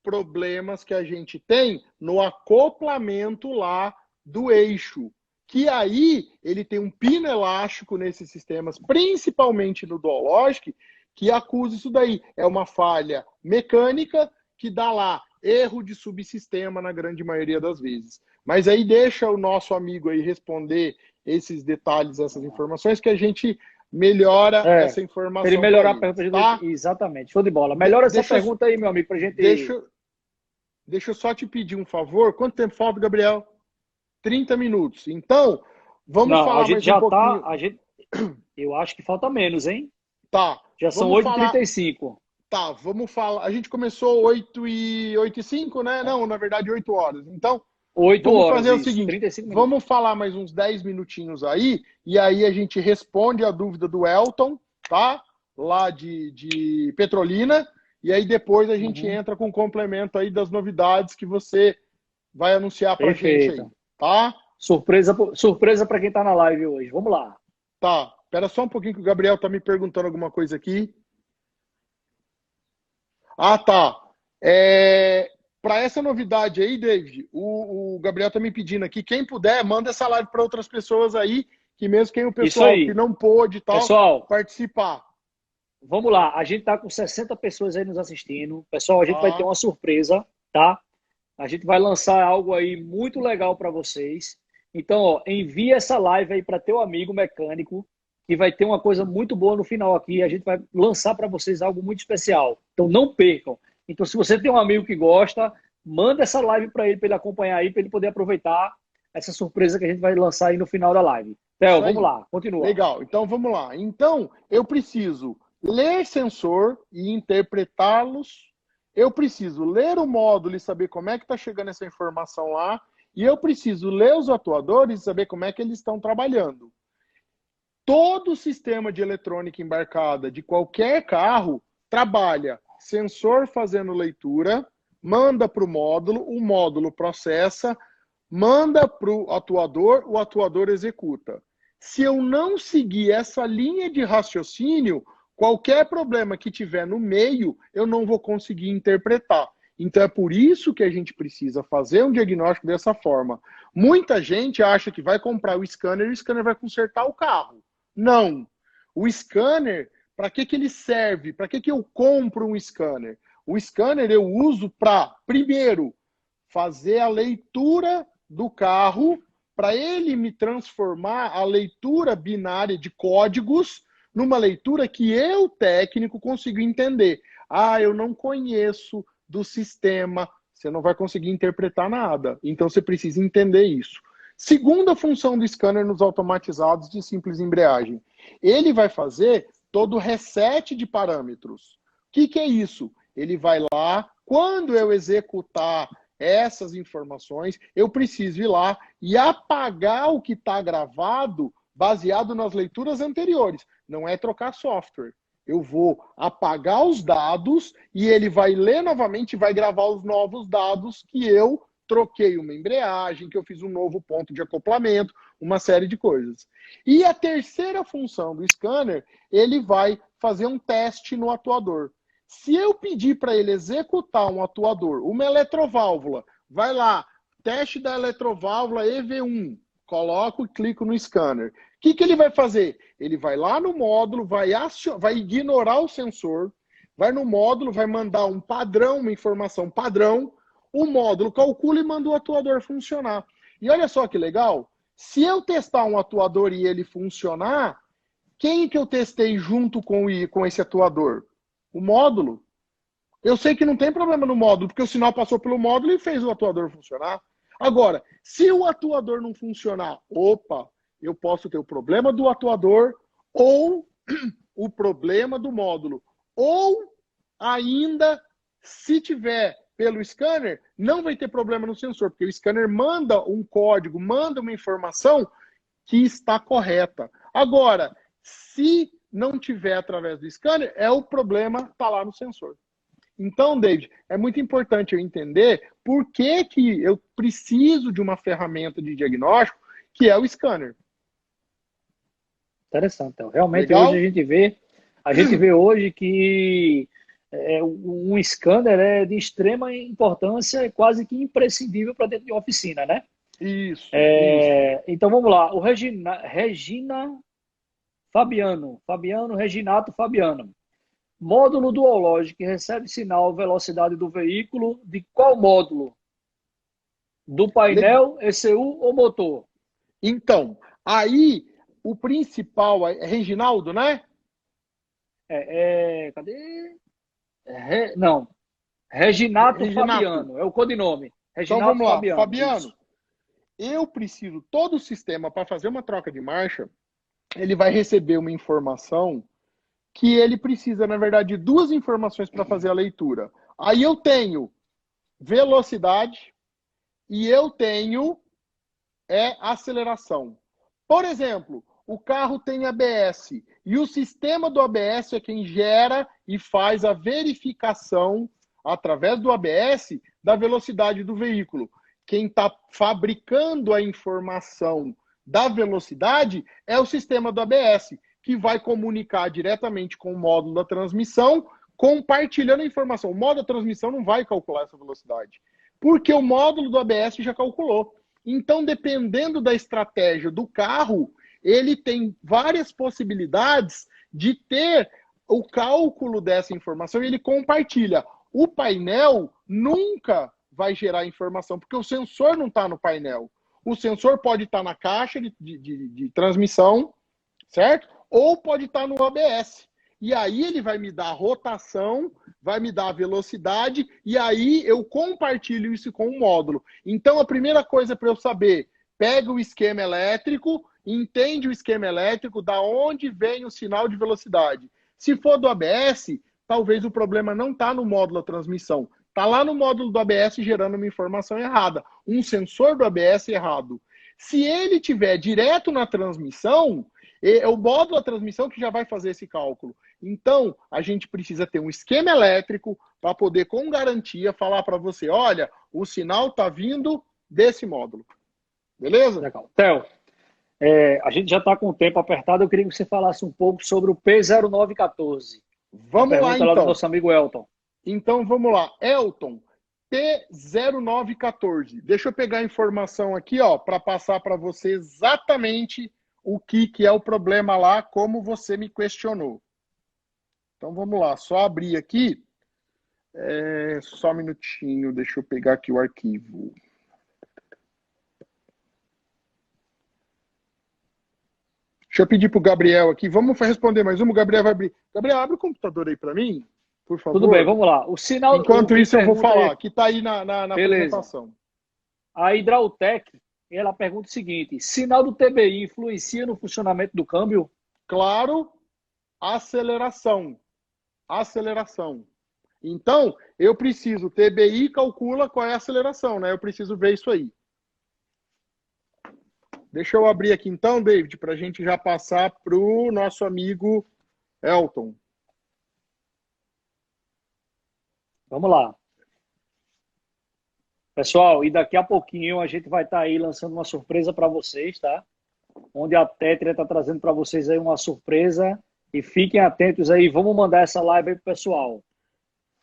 problemas que a gente tem no acoplamento lá do eixo. Que aí ele tem um pino elástico nesses sistemas, principalmente no Dualogic, que acusa isso daí. É uma falha mecânica que dá lá erro de subsistema na grande maioria das vezes. Mas aí deixa o nosso amigo aí responder esses detalhes, essas informações, que a gente melhora essa informação. Para ele melhorar a pergunta, tá? Exatamente. Show de bola. Melhora essa pergunta aí, meu amigo, para a gente... Deixa eu só te pedir um favor. Quanto tempo falta, Gabriel? 30 minutos. Então, vamos falar a gente mais já um pouquinho. Eu acho que falta menos, hein? Tá. Já são 8h35. Tá, vamos falar. A gente começou 8h05, né? Não, na verdade, 8 horas. Então, 8 vamos horas, fazer o isso, seguinte. Vamos falar mais uns 10 minutinhos aí, e aí a gente responde a dúvida do Elton, tá? Lá de Petrolina. E aí depois a gente entra com um complemento aí das novidades que você vai anunciar pra gente aí, tá? Surpresa para quem tá na live hoje. Vamos lá. Tá. Espera só um pouquinho que o Gabriel tá me perguntando alguma coisa aqui. Ah, tá. Para essa novidade aí, David, o Gabriel tá me pedindo aqui, quem puder, manda essa live para outras pessoas aí, que mesmo quem o pessoal que não pôde e tal, pessoal, participar. Vamos lá, a gente tá com 60 pessoas aí nos assistindo. Pessoal, a gente vai ter uma surpresa, tá? A gente vai lançar algo aí muito legal para vocês. Então, ó, envia essa live aí para teu amigo mecânico, que vai ter uma coisa muito boa no final aqui. A gente vai lançar para vocês algo muito especial. Então, não percam. Então, se você tem um amigo que gosta, manda essa live para ele acompanhar aí, para ele poder aproveitar essa surpresa que a gente vai lançar aí no final da live. Theo, vamos lá, continua. Legal, então vamos lá. Então, eu preciso ler sensor e interpretá-los. Eu preciso ler o módulo e saber como é que está chegando essa informação lá. E eu preciso ler os atuadores e saber como é que eles estão trabalhando. Todo sistema de eletrônica embarcada de qualquer carro trabalha sensor fazendo leitura, manda para o módulo processa, manda para o atuador executa. Se eu não seguir essa linha de raciocínio, qualquer problema que tiver no meio, eu não vou conseguir interpretar. Então é por isso que a gente precisa fazer um diagnóstico dessa forma. Muita gente acha que vai comprar o scanner e o scanner vai consertar o carro. Não. O scanner, para que ele serve? Para que eu compro um scanner? O scanner eu uso para, primeiro, fazer a leitura do carro, para ele me transformar a leitura binária de códigos numa leitura que eu, técnico, consigo entender. Ah, eu não conheço do sistema, você não vai conseguir interpretar nada. Então você precisa entender isso. Segunda função do scanner nos automatizados de simples embreagem. Ele vai fazer todo o reset de parâmetros. O que é isso? Ele vai lá, quando eu executar essas informações, eu preciso ir lá e apagar o que está gravado baseado nas leituras anteriores. Não é trocar software. Eu vou apagar os dados e ele vai ler novamente e vai gravar os novos dados que eu troquei uma embreagem, que eu fiz um novo ponto de acoplamento, uma série de coisas. E a terceira função do scanner, ele vai fazer um teste no atuador. Se eu pedir para ele executar um atuador, uma eletroválvula, vai lá, teste da eletroválvula EV1, coloco e clico no scanner. O que ele vai fazer? Ele vai lá no módulo, vai ignorar o sensor, vai no módulo, vai mandar um padrão, uma informação padrão, o módulo calcula e manda o atuador funcionar. E olha só que legal, se eu testar um atuador e ele funcionar, quem que eu testei junto com esse atuador? O módulo. Eu sei que não tem problema no módulo, porque o sinal passou pelo módulo e fez o atuador funcionar. Agora, se o atuador não funcionar, opa, eu posso ter o problema do atuador ou o problema do módulo. Ou ainda, se tiver pelo scanner, não vai ter problema no sensor, porque o scanner manda um código, manda uma informação que está correta. Agora, Se não tiver através do scanner, o problema está lá no sensor. Então, David, é muito importante eu entender por que eu preciso de uma ferramenta de diagnóstico que é o scanner. Interessante. Então, realmente, legal? Hoje a gente vê hoje que um scanner é de extrema importância, é quase que imprescindível para dentro de uma oficina, né? Isso. Então, vamos lá. O Regina Fabiano, Reginato Fabiano. Módulo duológico que recebe sinal velocidade do veículo, de qual módulo? Do painel, ECU ou motor? Então, aí o principal é Reginaldo, né? Cadê? Não. Reginato Fabiano, é o codinome. Então vamos lá, Fabiano. Eu preciso, todo o sistema, para fazer uma troca de marcha, ele vai receber uma informação que ele precisa, na verdade, de duas informações para fazer a leitura. Aí eu tenho velocidade e eu tenho aceleração. Por exemplo, o carro tem ABS e o sistema do ABS é quem gera e faz a verificação através do ABS da velocidade do veículo. Quem está fabricando a informação da velocidade é o sistema do ABS, que vai comunicar diretamente com o módulo da transmissão, compartilhando a informação. O módulo da transmissão não vai calcular essa velocidade, porque o módulo do ABS já calculou. Então, dependendo da estratégia do carro, ele tem várias possibilidades de ter o cálculo dessa informação e ele compartilha. O painel nunca vai gerar informação, porque o sensor não está no painel. O sensor pode estar na caixa de transmissão, certo? Ou pode estar no ABS. E aí ele vai me dar a rotação, vai me dar a velocidade, e aí eu compartilho isso com o módulo. Então, a primeira coisa para eu saber, pega o esquema elétrico, entende o esquema elétrico, da onde vem o sinal de velocidade. Se for do ABS, talvez o problema não está no módulo da transmissão. Está lá no módulo do ABS gerando uma informação errada. Um sensor do ABS errado. Se ele tiver direto na transmissão, é o módulo da transmissão que já vai fazer esse cálculo. Então, a gente precisa ter um esquema elétrico para poder, com garantia, falar para você, olha, o sinal está vindo desse módulo. Beleza? Legal. Theo, a gente já está com o tempo apertado, eu queria que você falasse um pouco sobre o P0914. Vamos lá, então. Lá do nosso amigo Elton. Então, vamos lá. Elton, P0914. Deixa eu pegar a informação aqui, ó, para passar para você exatamente o que é o problema lá, como você me questionou. Então, vamos lá. Só abrir aqui. Só um minutinho. Deixa eu pegar aqui o arquivo. Deixa eu pedir para o Gabriel aqui. Vamos responder mais uma. O Gabriel vai abrir. Gabriel, abre o computador aí para mim, por favor. Tudo bem, vamos lá. O sinal. Enquanto isso, eu vou falar, que está aí na apresentação. A Hidrautec, ela pergunta o seguinte: sinal do TBI influencia no funcionamento do câmbio? Claro, aceleração. Aceleração. Então, eu preciso, TBI calcula qual é a aceleração, né? Eu preciso ver isso aí. Deixa eu abrir aqui então, David, para a gente já passar para o nosso amigo Elton. Vamos lá. Pessoal, e daqui a pouquinho a gente vai estar aí lançando uma surpresa para vocês, tá? Onde a Tetria está trazendo para vocês aí uma surpresa. E fiquem atentos aí, vamos mandar essa live aí pro pessoal.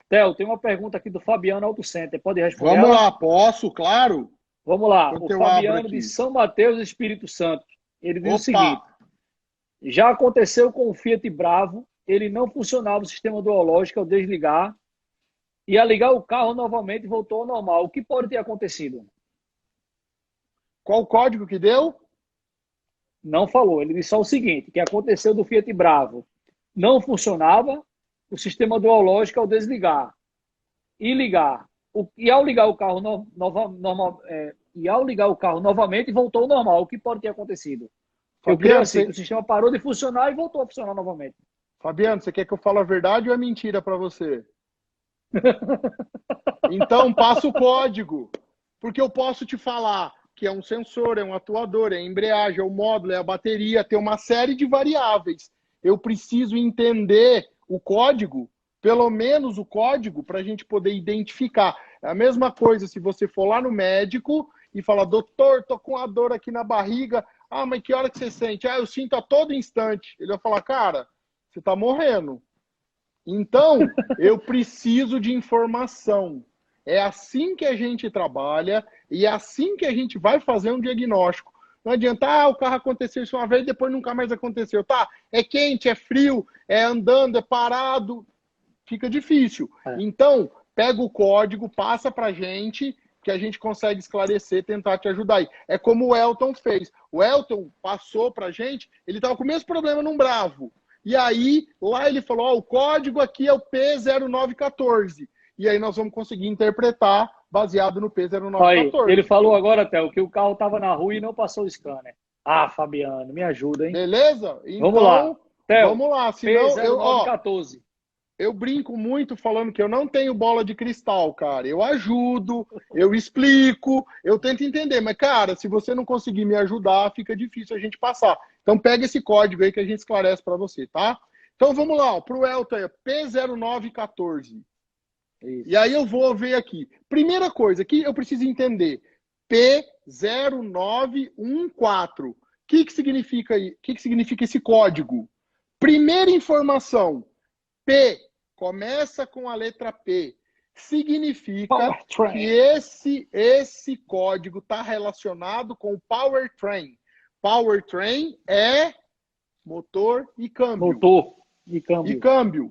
Theo, tem uma pergunta aqui do Fabiano Auto Center. Pode responder? Vamos lá, posso, claro. Vamos lá, o Fabiano de São Mateus, Espírito Santo. Ele diz o seguinte: já aconteceu com o Fiat Bravo, ele não funcionava o sistema duológico ao desligar, e a ligar o carro novamente voltou ao normal. O que pode ter acontecido? Qual o código que deu? Não falou. Ele disse só o seguinte, que aconteceu do Fiat Bravo. Não funcionava o sistema duológico ao desligar e ligar. E ao ligar o carro novamente, voltou ao normal. O que pode ter acontecido? Eu creio assim, que o sistema parou de funcionar e voltou a funcionar novamente. Fabiano, você quer que eu fale a verdade ou é mentira para você? Então, passa o código. Porque eu posso te falar, que é um sensor, é um atuador, é a embreagem, é o módulo, é a bateria, tem uma série de variáveis. Eu preciso entender o código, pelo menos o código, para a gente poder identificar. É a mesma coisa se você for lá no médico e falar, doutor, tô com a dor aqui na barriga. Ah, mas que hora que você sente? Ah, eu sinto a todo instante. Ele vai falar, cara, você tá morrendo. Então, eu preciso de informação. É assim que a gente trabalha e é assim que a gente vai fazer um diagnóstico. Não adianta, o carro aconteceu isso uma vez e depois nunca mais aconteceu. Tá, é quente, é frio, é andando, é parado. Fica difícil. Então, pega o código, passa pra gente, que a gente consegue esclarecer, tentar te ajudar aí. É como o Elton fez. O Elton passou pra gente, ele estava com o mesmo problema num Bravo. E aí, lá ele falou, o código aqui é o P0914. E aí nós vamos conseguir interpretar baseado no P0914. Ele falou agora, Theo, que o carro estava na rua e não passou o scanner. Ah, Fabiano, me ajuda, hein? Beleza? Então, vamos lá. Theo, vamos lá. Senão, P0914. Eu brinco muito falando que eu não tenho bola de cristal, cara. Eu ajudo, eu explico, eu tento entender. Mas, cara, se você não conseguir me ajudar, fica difícil a gente passar. Então, pega esse código aí que a gente esclarece para você, tá? Então, vamos lá. Para o Elton, é P0914. Isso. E aí eu vou ver aqui. Primeira coisa que eu preciso entender. P0914. O que significa esse código? Primeira informação. P começa com a letra P. Significa que esse código está relacionado com o powertrain. Powertrain é motor e câmbio. Motor e câmbio. E câmbio.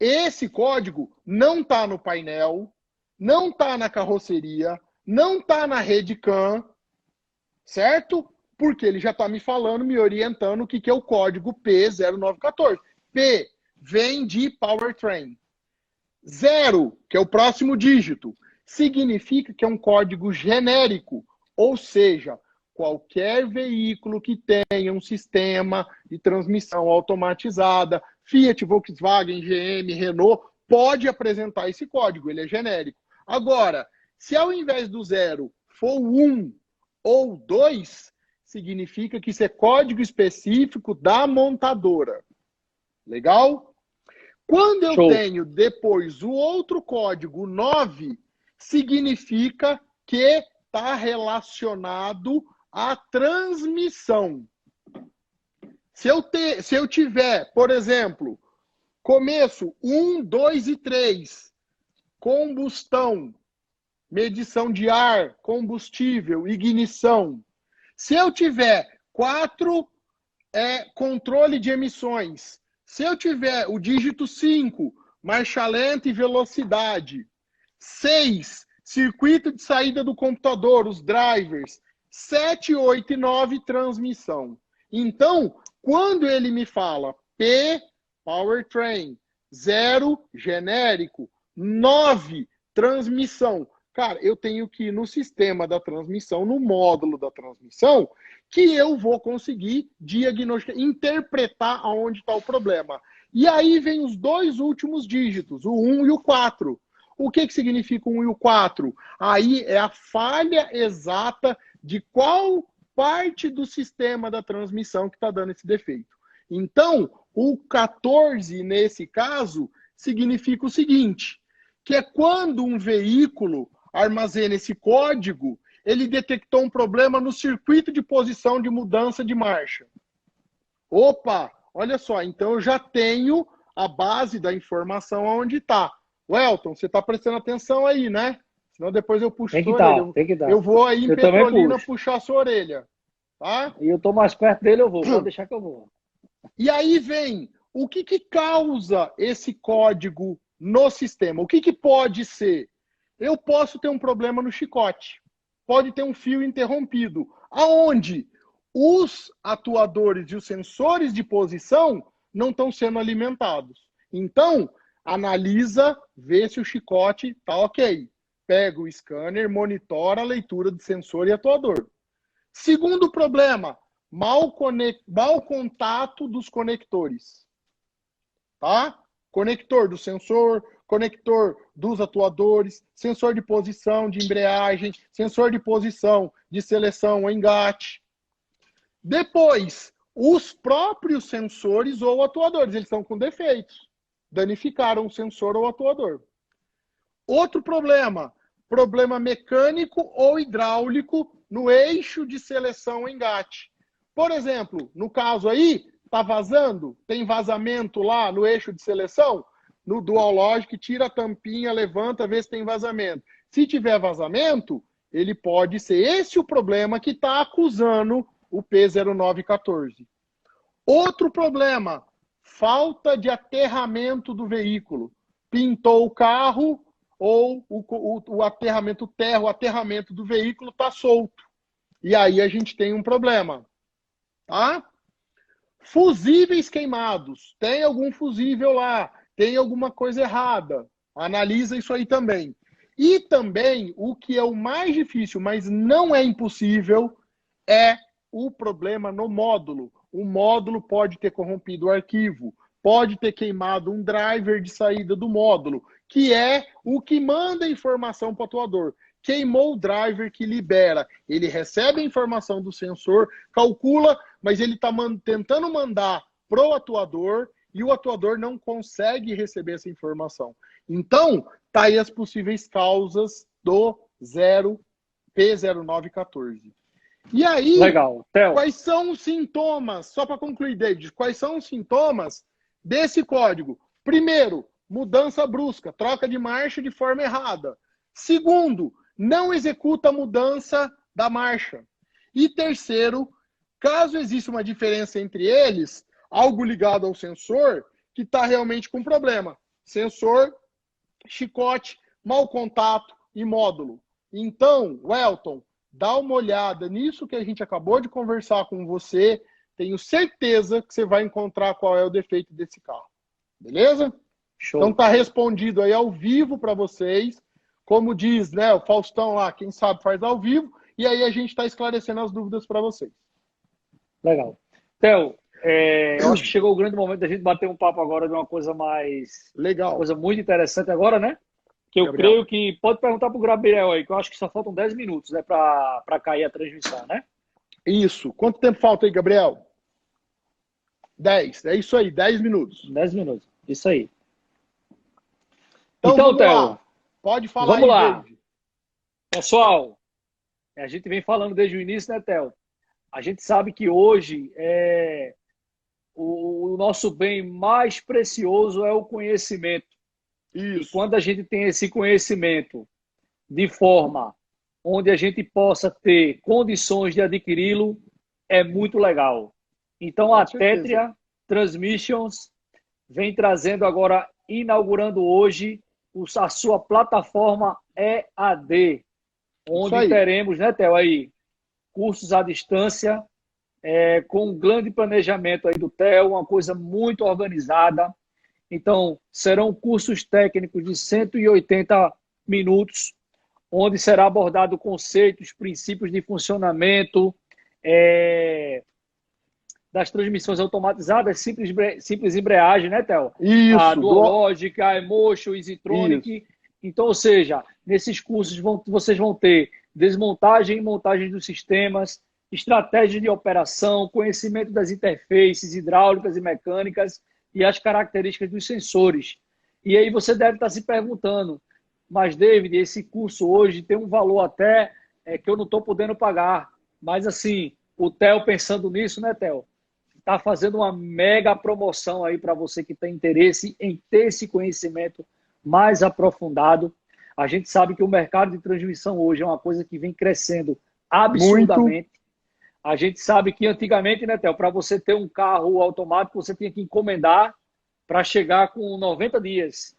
Esse código não está no painel, não está na carroceria, não está na rede CAN, certo? Porque ele já está me falando, me orientando o que é o código P0914. P vem de powertrain. 0, que é o próximo dígito, significa que é um código genérico, ou seja, qualquer veículo que tenha um sistema de transmissão automatizada, Fiat, Volkswagen, GM, Renault, pode apresentar esse código, ele é genérico. Agora, se ao invés do 0 for 1 ou 2, significa que isso é código específico da montadora. Legal? Quando eu tenho depois o outro código 9, significa que está relacionado à transmissão. Se eu tiver, por exemplo, começo 1, 2 e 3, combustão, medição de ar, combustível, ignição. Se eu tiver 4, controle de emissões. Se eu tiver o dígito 5, marcha lenta e velocidade. 6, circuito de saída do computador, os drivers. 7, 8 e 9, transmissão. Então, quando ele me fala P, powertrain, 0, genérico, 9, transmissão. Cara, eu tenho que ir no sistema da transmissão, no módulo da transmissão, que eu vou conseguir diagnosticar, interpretar aonde está o problema. E aí vem os dois últimos dígitos, o 1 e o 4. O que significa o 1 e o 4? Aí é a falha exata de qual parte do sistema da transmissão que está dando esse defeito. Então, o 14, nesse caso, significa o seguinte, que é quando um veículo armazena esse código, ele detectou um problema no circuito de posição de mudança de marcha. Opa, olha só, então eu já tenho a base da informação onde está. Welton, você está prestando atenção aí, né? Senão depois eu puxo sua orelha. Tem que dar. Eu vou aí em Petrolina puxar a sua orelha. Tá? E eu estou mais perto dele, eu vou. Pode deixar que eu vou. E aí vem, o que causa esse código no sistema? O que pode ser? Eu posso ter um problema no chicote. Pode ter um fio interrompido, aonde os atuadores e os sensores de posição não estão sendo alimentados. Então, analisa, vê se o chicote está ok. Pega o scanner, monitora a leitura de sensor e atuador. Segundo problema, mau contato dos conectores. Tá? Conector do sensor, conector dos atuadores, sensor de posição de embreagem, sensor de posição de seleção ou engate. Depois, os próprios sensores ou atuadores, eles estão com defeitos. Danificaram o sensor ou atuador. Outro problema, problema mecânico ou hidráulico no eixo de seleção ou engate. Por exemplo, no caso aí, está vazando, tem vazamento lá no eixo de seleção, no Dual Logic, tira a tampinha, levanta, vê se tem vazamento. Se tiver vazamento, ele pode ser esse o problema que está acusando o P0914. Outro problema, falta de aterramento do veículo. Pintou o carro ou o aterramento terra, o aterramento do veículo está solto. E aí a gente tem um problema. Tá? Fusíveis queimados. Tem algum fusível lá, tem alguma coisa errada. Analisa isso aí também. E também, o que é o mais difícil, mas não é impossível, é o problema no módulo. O módulo pode ter corrompido o arquivo, pode ter queimado um driver de saída do módulo, que é o que manda a informação para o atuador. Queimou o driver que libera. Ele recebe a informação do sensor, calcula, mas ele está tentando mandar para o atuador e o atuador não consegue receber essa informação. Então, tá aí as possíveis causas do P0914. E aí, legal. Quais são os sintomas? Só para concluir, David, quais são os sintomas desse código? Primeiro, mudança brusca, troca de marcha de forma errada. Segundo, não executa a mudança da marcha. E terceiro, caso exista uma diferença entre eles, algo ligado ao sensor, que está realmente com problema. Sensor, chicote, mau contato e módulo. Então, Welton, dá uma olhada nisso que a gente acabou de conversar com você. Tenho certeza que você vai encontrar qual é o defeito desse carro. Beleza? Show. Então tá respondido aí ao vivo para vocês. Como diz, né, o Faustão lá, quem sabe faz ao vivo. E aí a gente está esclarecendo as dúvidas para vocês. Legal. Theo, eu acho que chegou o grande momento da gente bater um papo agora de uma coisa mais... legal. Uma coisa muito interessante agora, né? Que eu creio que... Pode perguntar para o Gabriel aí, que eu acho que só faltam 10 minutos, né, para cair a transmissão, né? Isso. Quanto tempo falta aí, Gabriel? 10. É isso aí, 10 minutos. 10 minutos. Isso aí. Então Theo, pode falar vamos aí, lá. David. Pessoal, a gente vem falando desde o início, né, Theo? A gente sabe que hoje o nosso bem mais precioso é o conhecimento. Isso. E quando a gente tem esse conhecimento de forma onde a gente possa ter condições de adquiri-lo, é muito legal. Então, a Tetria Transmissions vem trazendo agora, inaugurando hoje, a sua plataforma EAD, onde teremos, né, Theo, aí, cursos à distância, com um grande planejamento aí do Theo, uma coisa muito organizada. Então, serão cursos técnicos de 180 minutos, onde será abordado conceitos, princípios de funcionamento das transmissões automatizadas, simples embreagem, né, Theo? Isso. A Dual Logic, a Emotion, EasyTronic. Isso. Então, ou seja, nesses cursos vocês vão ter desmontagem e montagem dos sistemas, estratégia de operação, conhecimento das interfaces hidráulicas e mecânicas e as características dos sensores. E aí você deve estar se perguntando, mas, David, esse curso hoje tem um valor até que eu não estou podendo pagar. Mas, assim, o Theo pensando nisso, né, Theo? Está fazendo uma mega promoção aí para você que tem interesse em ter esse conhecimento mais aprofundado. A gente sabe que o mercado de transmissão hoje é uma coisa que vem crescendo absurdamente. Muito. A gente sabe que antigamente, né, Theo, para você ter um carro automático, você tinha que encomendar para chegar com 90 dias.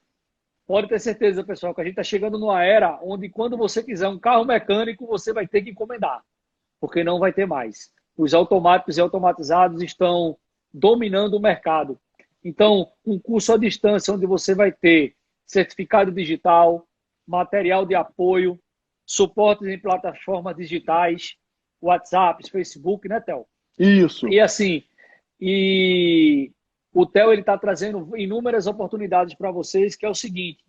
Pode ter certeza, pessoal, que a gente está chegando numa era onde quando você quiser um carro mecânico, você vai ter que encomendar, porque não vai ter mais. Os automáticos e automatizados estão dominando o mercado. Então, um curso à distância onde você vai ter certificado digital, material de apoio, suportes em plataformas digitais, WhatsApp, Facebook, né, Theo? Isso. E assim, o Theo está trazendo inúmeras oportunidades para vocês, que é o seguinte,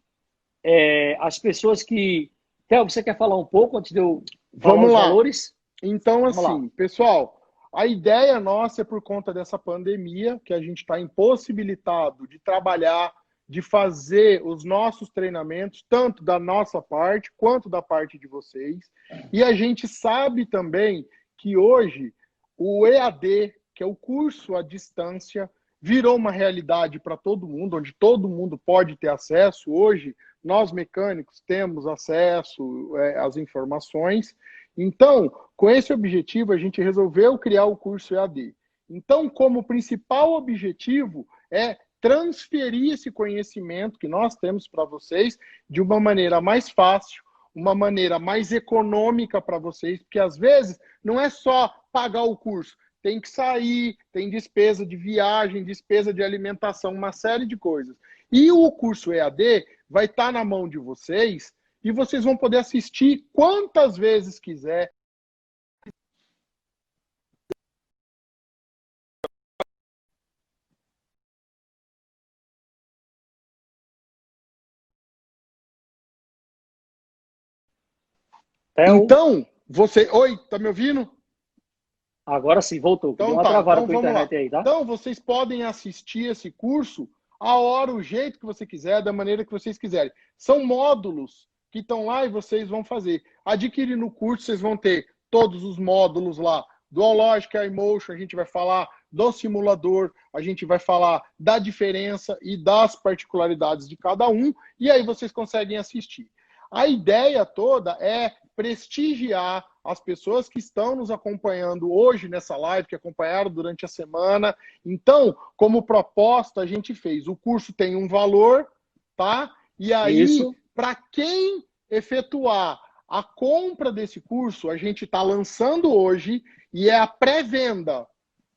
as pessoas que... Theo, você quer falar um pouco antes de eu falar Vamos os lá. valores? Então, assim, pessoal, a ideia nossa é por conta dessa pandemia, que a gente está impossibilitado de trabalhar, de fazer os nossos treinamentos, tanto da nossa parte quanto da parte de vocês. E a gente sabe também que hoje o EAD, que é o curso à distância, virou uma realidade para todo mundo, onde todo mundo pode ter acesso. Hoje, nós mecânicos temos acesso às informações. Então, com esse objetivo, a gente resolveu criar o curso EAD. Então, como principal objetivo é transferir esse conhecimento que nós temos para vocês de uma maneira mais fácil, uma maneira mais econômica para vocês, porque às vezes não é só pagar o curso, tem que sair, tem despesa de viagem, despesa de alimentação, uma série de coisas. E o curso EAD vai estar na mão de vocês e vocês vão poder assistir quantas vezes quiser. Então, você... Oi, tá me ouvindo? Agora sim, voltou. Então, deu uma travada com a internet aí, tá? Então, vocês podem assistir esse curso a hora, o jeito que você quiser, da maneira que vocês quiserem. São módulos que estão lá e vocês vão fazer. Adquirindo o curso, vocês vão ter todos os módulos lá. Dual Logic, iMotion, a gente vai falar do simulador, a gente vai falar da diferença e das particularidades de cada um, e aí vocês conseguem assistir. A ideia toda é prestigiar as pessoas que estão nos acompanhando hoje nessa live, que acompanharam durante a semana. Então, como proposta, a gente fez. O curso tem um valor, tá? E aí, para quem efetuar a compra desse curso, a gente está lançando hoje e é a pré-venda. O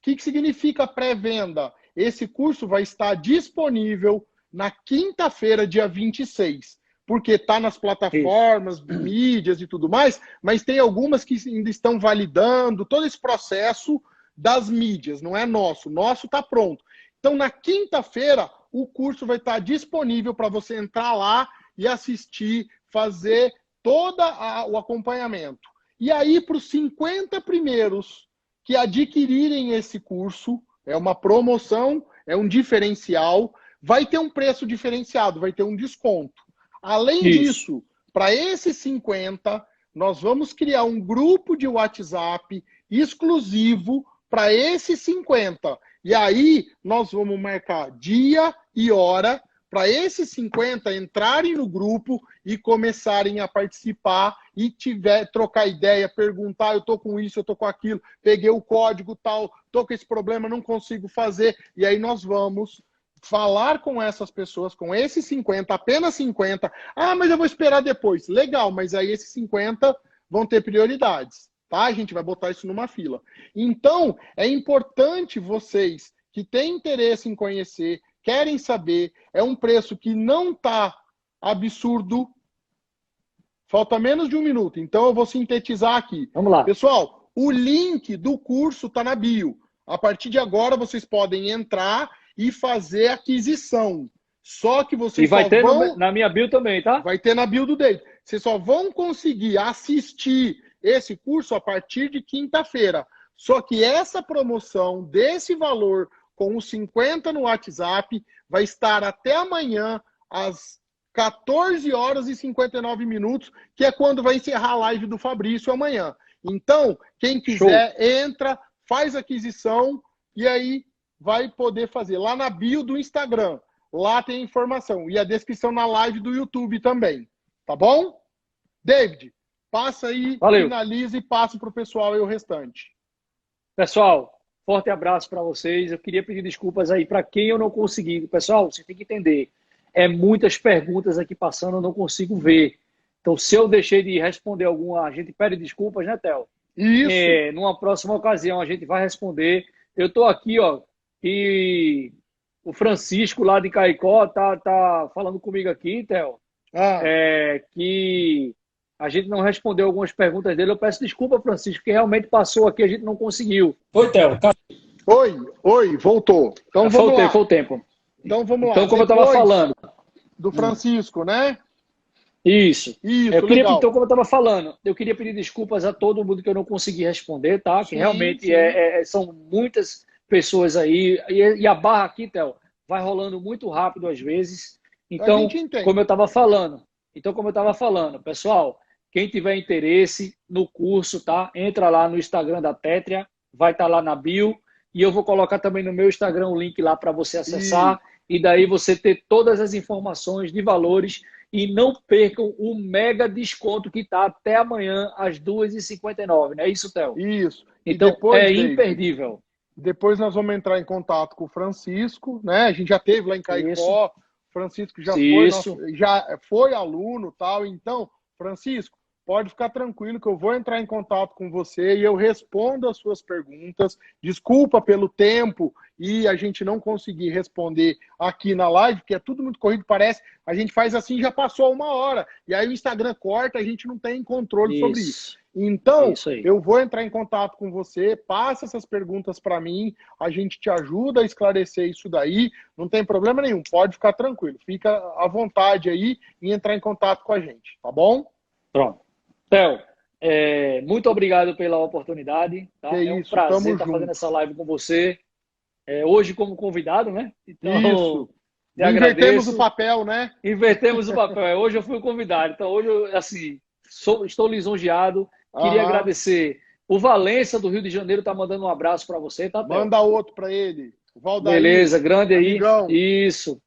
que significa pré-venda? Esse curso vai estar disponível na quinta-feira, dia 26. Porque está nas plataformas, mídias e tudo mais, mas tem algumas que ainda estão validando todo esse processo das mídias, não é nosso. Nosso está pronto. Então, na quinta-feira, o curso vai estar disponível para você entrar lá e assistir, fazer todo o acompanhamento. E aí, para os 50 primeiros que adquirirem esse curso, é uma promoção, é um diferencial, vai ter um preço diferenciado, vai ter um desconto. Além disso, para esses 50, nós vamos criar um grupo de WhatsApp exclusivo para esses 50. E aí, nós vamos marcar dia e hora para esses 50 entrarem no grupo e começarem a participar e trocar ideia, perguntar, eu estou com isso, eu estou com aquilo, peguei o código tal, estou com esse problema, não consigo fazer. E aí nós vamos falar com essas pessoas, com esses 50, apenas 50. Ah, mas eu vou esperar depois. Legal, mas aí esses 50 vão ter prioridades, tá? A gente vai botar isso numa fila. Então, é importante vocês que têm interesse em conhecer, querem saber, é um preço que não está absurdo. Falta menos de um minuto, então eu vou sintetizar aqui. Vamos lá. Pessoal, o link do curso está na bio. A partir de agora, vocês podem entrar e fazer aquisição. Só que vocês vai ter na minha bio também, tá? Vai ter na bio do David. Vocês só vão conseguir assistir esse curso a partir de quinta-feira. Só que essa promoção desse valor com os 50 no WhatsApp vai estar até amanhã às 14 horas e 59 minutos, que é quando vai encerrar a live do Fabrício amanhã. Então, quem quiser, entra, faz aquisição e aí vai poder fazer. Lá na bio do Instagram, lá tem informação. E a descrição na live do YouTube também. Tá bom? David, passa aí, finaliza e passa para o pessoal aí o restante. Pessoal, forte abraço para vocês. Eu queria pedir desculpas aí para quem eu não consegui. Pessoal, você tem que entender. É muitas perguntas aqui passando, eu não consigo ver. Então, se eu deixei de responder alguma, a gente pede desculpas, né, Theo? Isso. Numa próxima ocasião, a gente vai responder. Eu estou aqui, ó, e o Francisco lá de Caicó tá falando comigo aqui, Theo, que a gente não respondeu algumas perguntas dele. Eu peço desculpa, Francisco, que realmente passou aqui, a gente não conseguiu. Oi, Theo. Oi, voltou. Então vamos lá. Foi o tempo. Então vamos lá. Então, como eu estava falando. Do Francisco, né? Isso. Isso, Eu queria, legal. então, como eu estava falando, eu queria pedir desculpas a todo mundo que eu não consegui responder, tá? Que Sim, realmente sim. são muitas pessoas aí. E a barra aqui, Theo, vai rolando muito rápido às vezes. A gente Então, entende. como eu estava falando, pessoal, quem tiver interesse no curso, tá? Entra lá no Instagram da Tétria, vai estar lá na bio. E eu vou colocar também no meu Instagram o link lá para você acessar. E daí você ter todas as informações de valores. E não percam o mega desconto que está até amanhã, às 2h59, não é isso, Theo? Isso. E Então, depois, é David, imperdível. depois nós vamos entrar em contato com o Francisco, né? A gente já teve lá em Isso, Caicó, o Francisco isso. já foi aluno, tal. Então, Francisco, pode ficar tranquilo que eu vou entrar em contato com você e eu respondo as suas perguntas. Desculpa pelo tempo e a gente não conseguir responder aqui na live, porque é tudo muito corrido, parece. A gente faz assim, já passou 1 hora. E aí o Instagram corta, a gente não tem controle sobre isso. Isso. Então, Isso aí. eu vou entrar em contato com você, passa essas perguntas para mim, a gente te ajuda a esclarecer isso daí, não tem problema nenhum, pode ficar tranquilo, fica à vontade aí em entrar em contato com a gente, tá bom? Pronto. Theo, muito obrigado pela oportunidade. Tá? Que É um isso, prazer tamo estar fazendo junto. essa live com você. Hoje como convidado, né? Então, Isso. te Invertemos agradeço. o papel, né? Invertemos o papel. Hoje eu fui o convidado. Então, hoje, assim, estou lisonjeado. Queria Aham. agradecer. O Valença, do Rio de Janeiro, está mandando um abraço para você, tá, Theo? Manda outro para ele. O Valdair, Beleza, grande aí. amigão. Isso.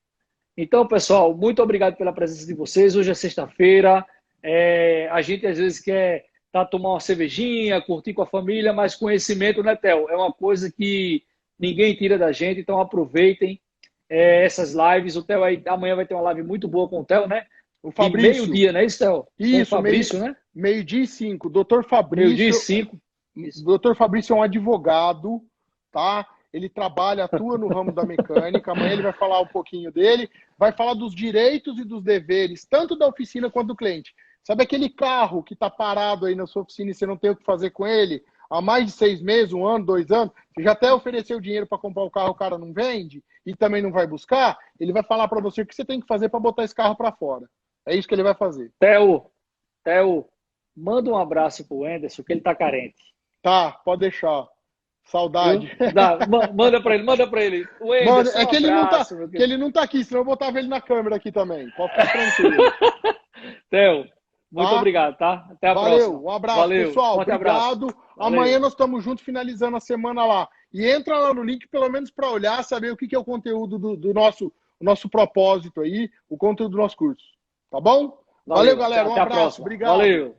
Então, pessoal, muito obrigado pela presença de vocês. Hoje é sexta-feira. A gente às vezes quer tomar uma cervejinha, curtir com a família, mas conhecimento, né, Theo? É uma coisa que ninguém tira da gente. Então, aproveitem essas lives. O Theo amanhã vai ter uma live muito boa com o Theo, né? O De Fabrício. meio-dia, não é isso, Theo? Com o Isso, Fabrício, né? meio-dia e 5. Doutor Meio-dia e Fabrício. 5. O doutor Fabrício é um advogado, tá? Ele trabalha, atua no ramo da mecânica. Amanhã ele vai falar um pouquinho dele, vai falar dos direitos e dos deveres, tanto da oficina quanto do cliente. Sabe aquele carro que está parado aí na sua oficina e você não tem o que fazer com ele há mais de 6 meses, 1 ano, 2 anos? Você já até ofereceu dinheiro para comprar o cara não vende e também não vai buscar? Ele vai falar para você o que você tem que fazer para botar esse carro para fora. É isso que ele vai fazer. Theo, manda um abraço pro Anderson, que ele tá carente. Tá, pode deixar. Saudade. Manda pra ele. O Anderson, Mano, é que abraço, ele não tá aqui, senão eu botava ele na câmera aqui também. Pode ficar tranquilo. Theo, muito obrigado, tá? Até a próxima. Um abraço, Valeu, pessoal. forte Obrigado. abraço. Amanhã nós estamos juntos finalizando a semana lá. E entra lá no link, pelo menos para olhar, saber o que é o conteúdo do nosso propósito aí, o conteúdo do nosso curso. Tá bom? Valeu galera. Um abraço. Obrigado. Valeu.